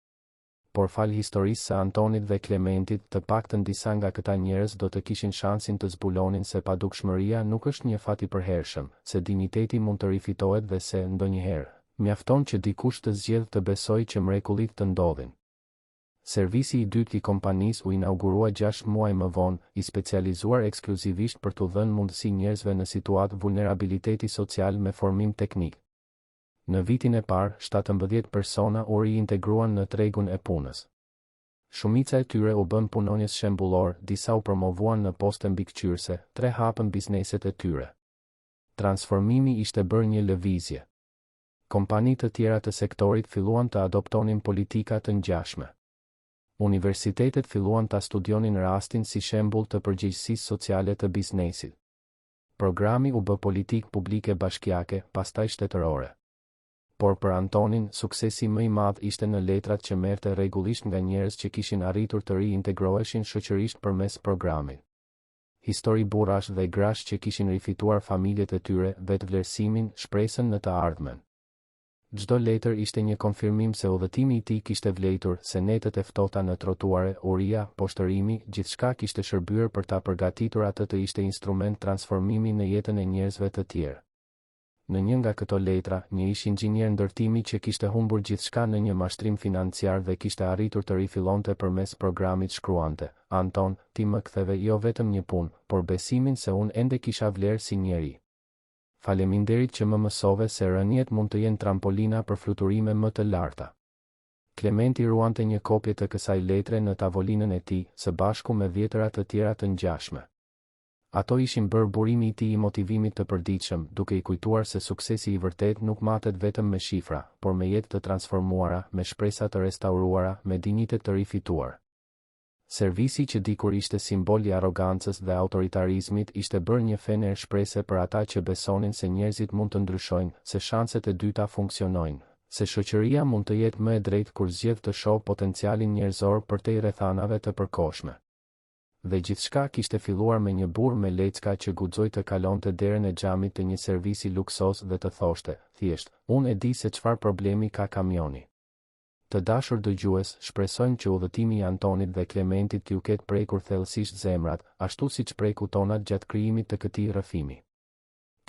Por fal historisë së Antonit dhe Klementit, të paktën disa nga këta njerëz do të kishin shansin të zbulonin se padukshmëria nuk është një fat i përhershëm, se dinjiteti mund të rifitohet dhe se, ndonjëherë, mjafton që dikush të zgjedhë të besojë që mrekullit të ndodhin. Servisi i dytë i kompanisë u inaugurua 6 muaj më vonë, i specializuar ekskluzivisht për t'u dhënë mundësi njerëzve në situatë vulnerabiliteti social me formim teknik. Në vitin e parë, 17 persona u riintegruan në tregun e punës. Shumica e tyre u bën punonjës shembullor, disa u promovuan në poste mbikëqyrëse, 3 hapën bizneset e tyre. Transformimi ishte bërë një lëvizje. Kompani të tjera të sektorit filluan të adoptonin politika të ngjashme. Universitetet filluan ta studionin rastin si shembull të përgjegjësisë sociale të biznesit. Programi u bë politikë publike bashkiake, pastaj shtetërore. Por për Antonin, suksesi më i madh ishte në letrat që merrte rregullisht nga njerëz që kishin arritur të riintegroheshin shoqërisht përmes programit. histori burrash dhe grash që kishin rifituar familjet e tyre, vetvlerësimin, shpresën në të ardhmen. Çdo letër ishte një konfirmim se udhëtimi i tij kishte vlejtur, se netët e ftohta në trotuare, uria, poshtërimi, gjithçka kishte shërbyer për ta përgatitur atë të ishte instrument transformimi në jetën e njerëzve të tjerë. Në një nga këto letra, një ish inxhinier ndërtimi që kishte humbur gjithçka në një mashtrim financiar dhe kishte arritur të rifillonte përmes programit shkruante: Anton, ti më ktheve jo vetëm një punë, por besimin se unë ende kisha vlerë si njeri. Faleminderit që më mësove se rënjet mund të jenë trampolina për fluturime më të larta. Klementi ruante një kopje të kësaj letre në tavolinën e tij, së bashku me 10 të tjera të ngjashme. Ato ishin bërë burimi i tij i motivimit të përditshëm, duke i kujtuar se suksesi i vërtet nuk matet vetëm me shifra, por me jetë të transformuara, me shpresa të restauruara, me dinjitet të rifituar. Servisi që dikur ishte simbol i arrogancës dhe autoritarizmit ishte bërë një fener shprese për ata që besonin se njerëzit mund të ndryshojnë, se shanset e dyta funksionojnë, se shoqëria mund të jetë më e drejtë kur zgjedh të shohë potencialin njerëzor përtej rrethanave të përkohshme. Dhe gjithçka kishte filluar me një burr me lecka që guxoi të kalonte derën e xhamit të një servisi luksos dhe të thoshte, thjesht, unë e di se çfarë problemi ka kamioni. Të dashur dëgjues, shpresojmë që udhëtimi i Antonit dhe Klementit t'ju ketë prekur thellësisht zemrat, ashtu siç preku tonat gjatë krijimit të këtij rrëfimi.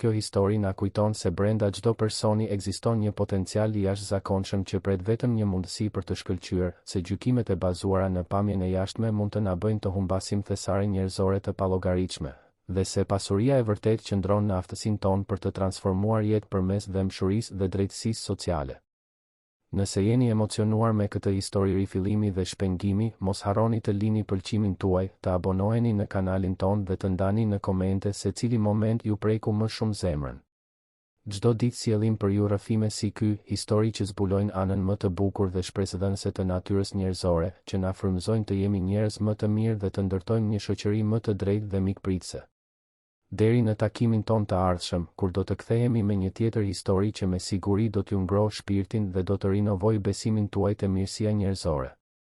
Kjo histori na kujton se brenda çdo personi ekziston një potencial i jashtëzakonshëm që pret vetëm një mundësi për të shkëlqyer, se gjykimet e bazuara në pamjen e jashtme mund të na bëjnë të humbasim thesare njerëzore të pallogaritshme, dhe se pasuria e vërtetë qëndron në aftësinë tonë për të transformuar jetë përmes dëmshurisë dhe drejtësisë sociale. Nëse jeni emocionuar me këtë histori rifillimi dhe shpengimi, mos harroni të lini pëlqimin tuaj, të abonoheni në kanalin ton dhe të ndani në komente se cili moment ju preku më shumë zemrën. Çdo ditë sjellim për ju rrëfime si ky, histori që zbulojnë anën më të bukur dhe shpresëdhënëse të natyrës njerëzore, që na frymëzojnë të jemi njerëz më të mirë dhe të ndërtojmë një shoqëri më të drejtë dhe mikpritëse. Deri në takimin ton të ardhshëm, kur do të kthehemi me një tjetër histori që me siguri do t'ju ngrohë shpirtin dhe do të rinovojë besimin tuaj te mirësia njerëzore.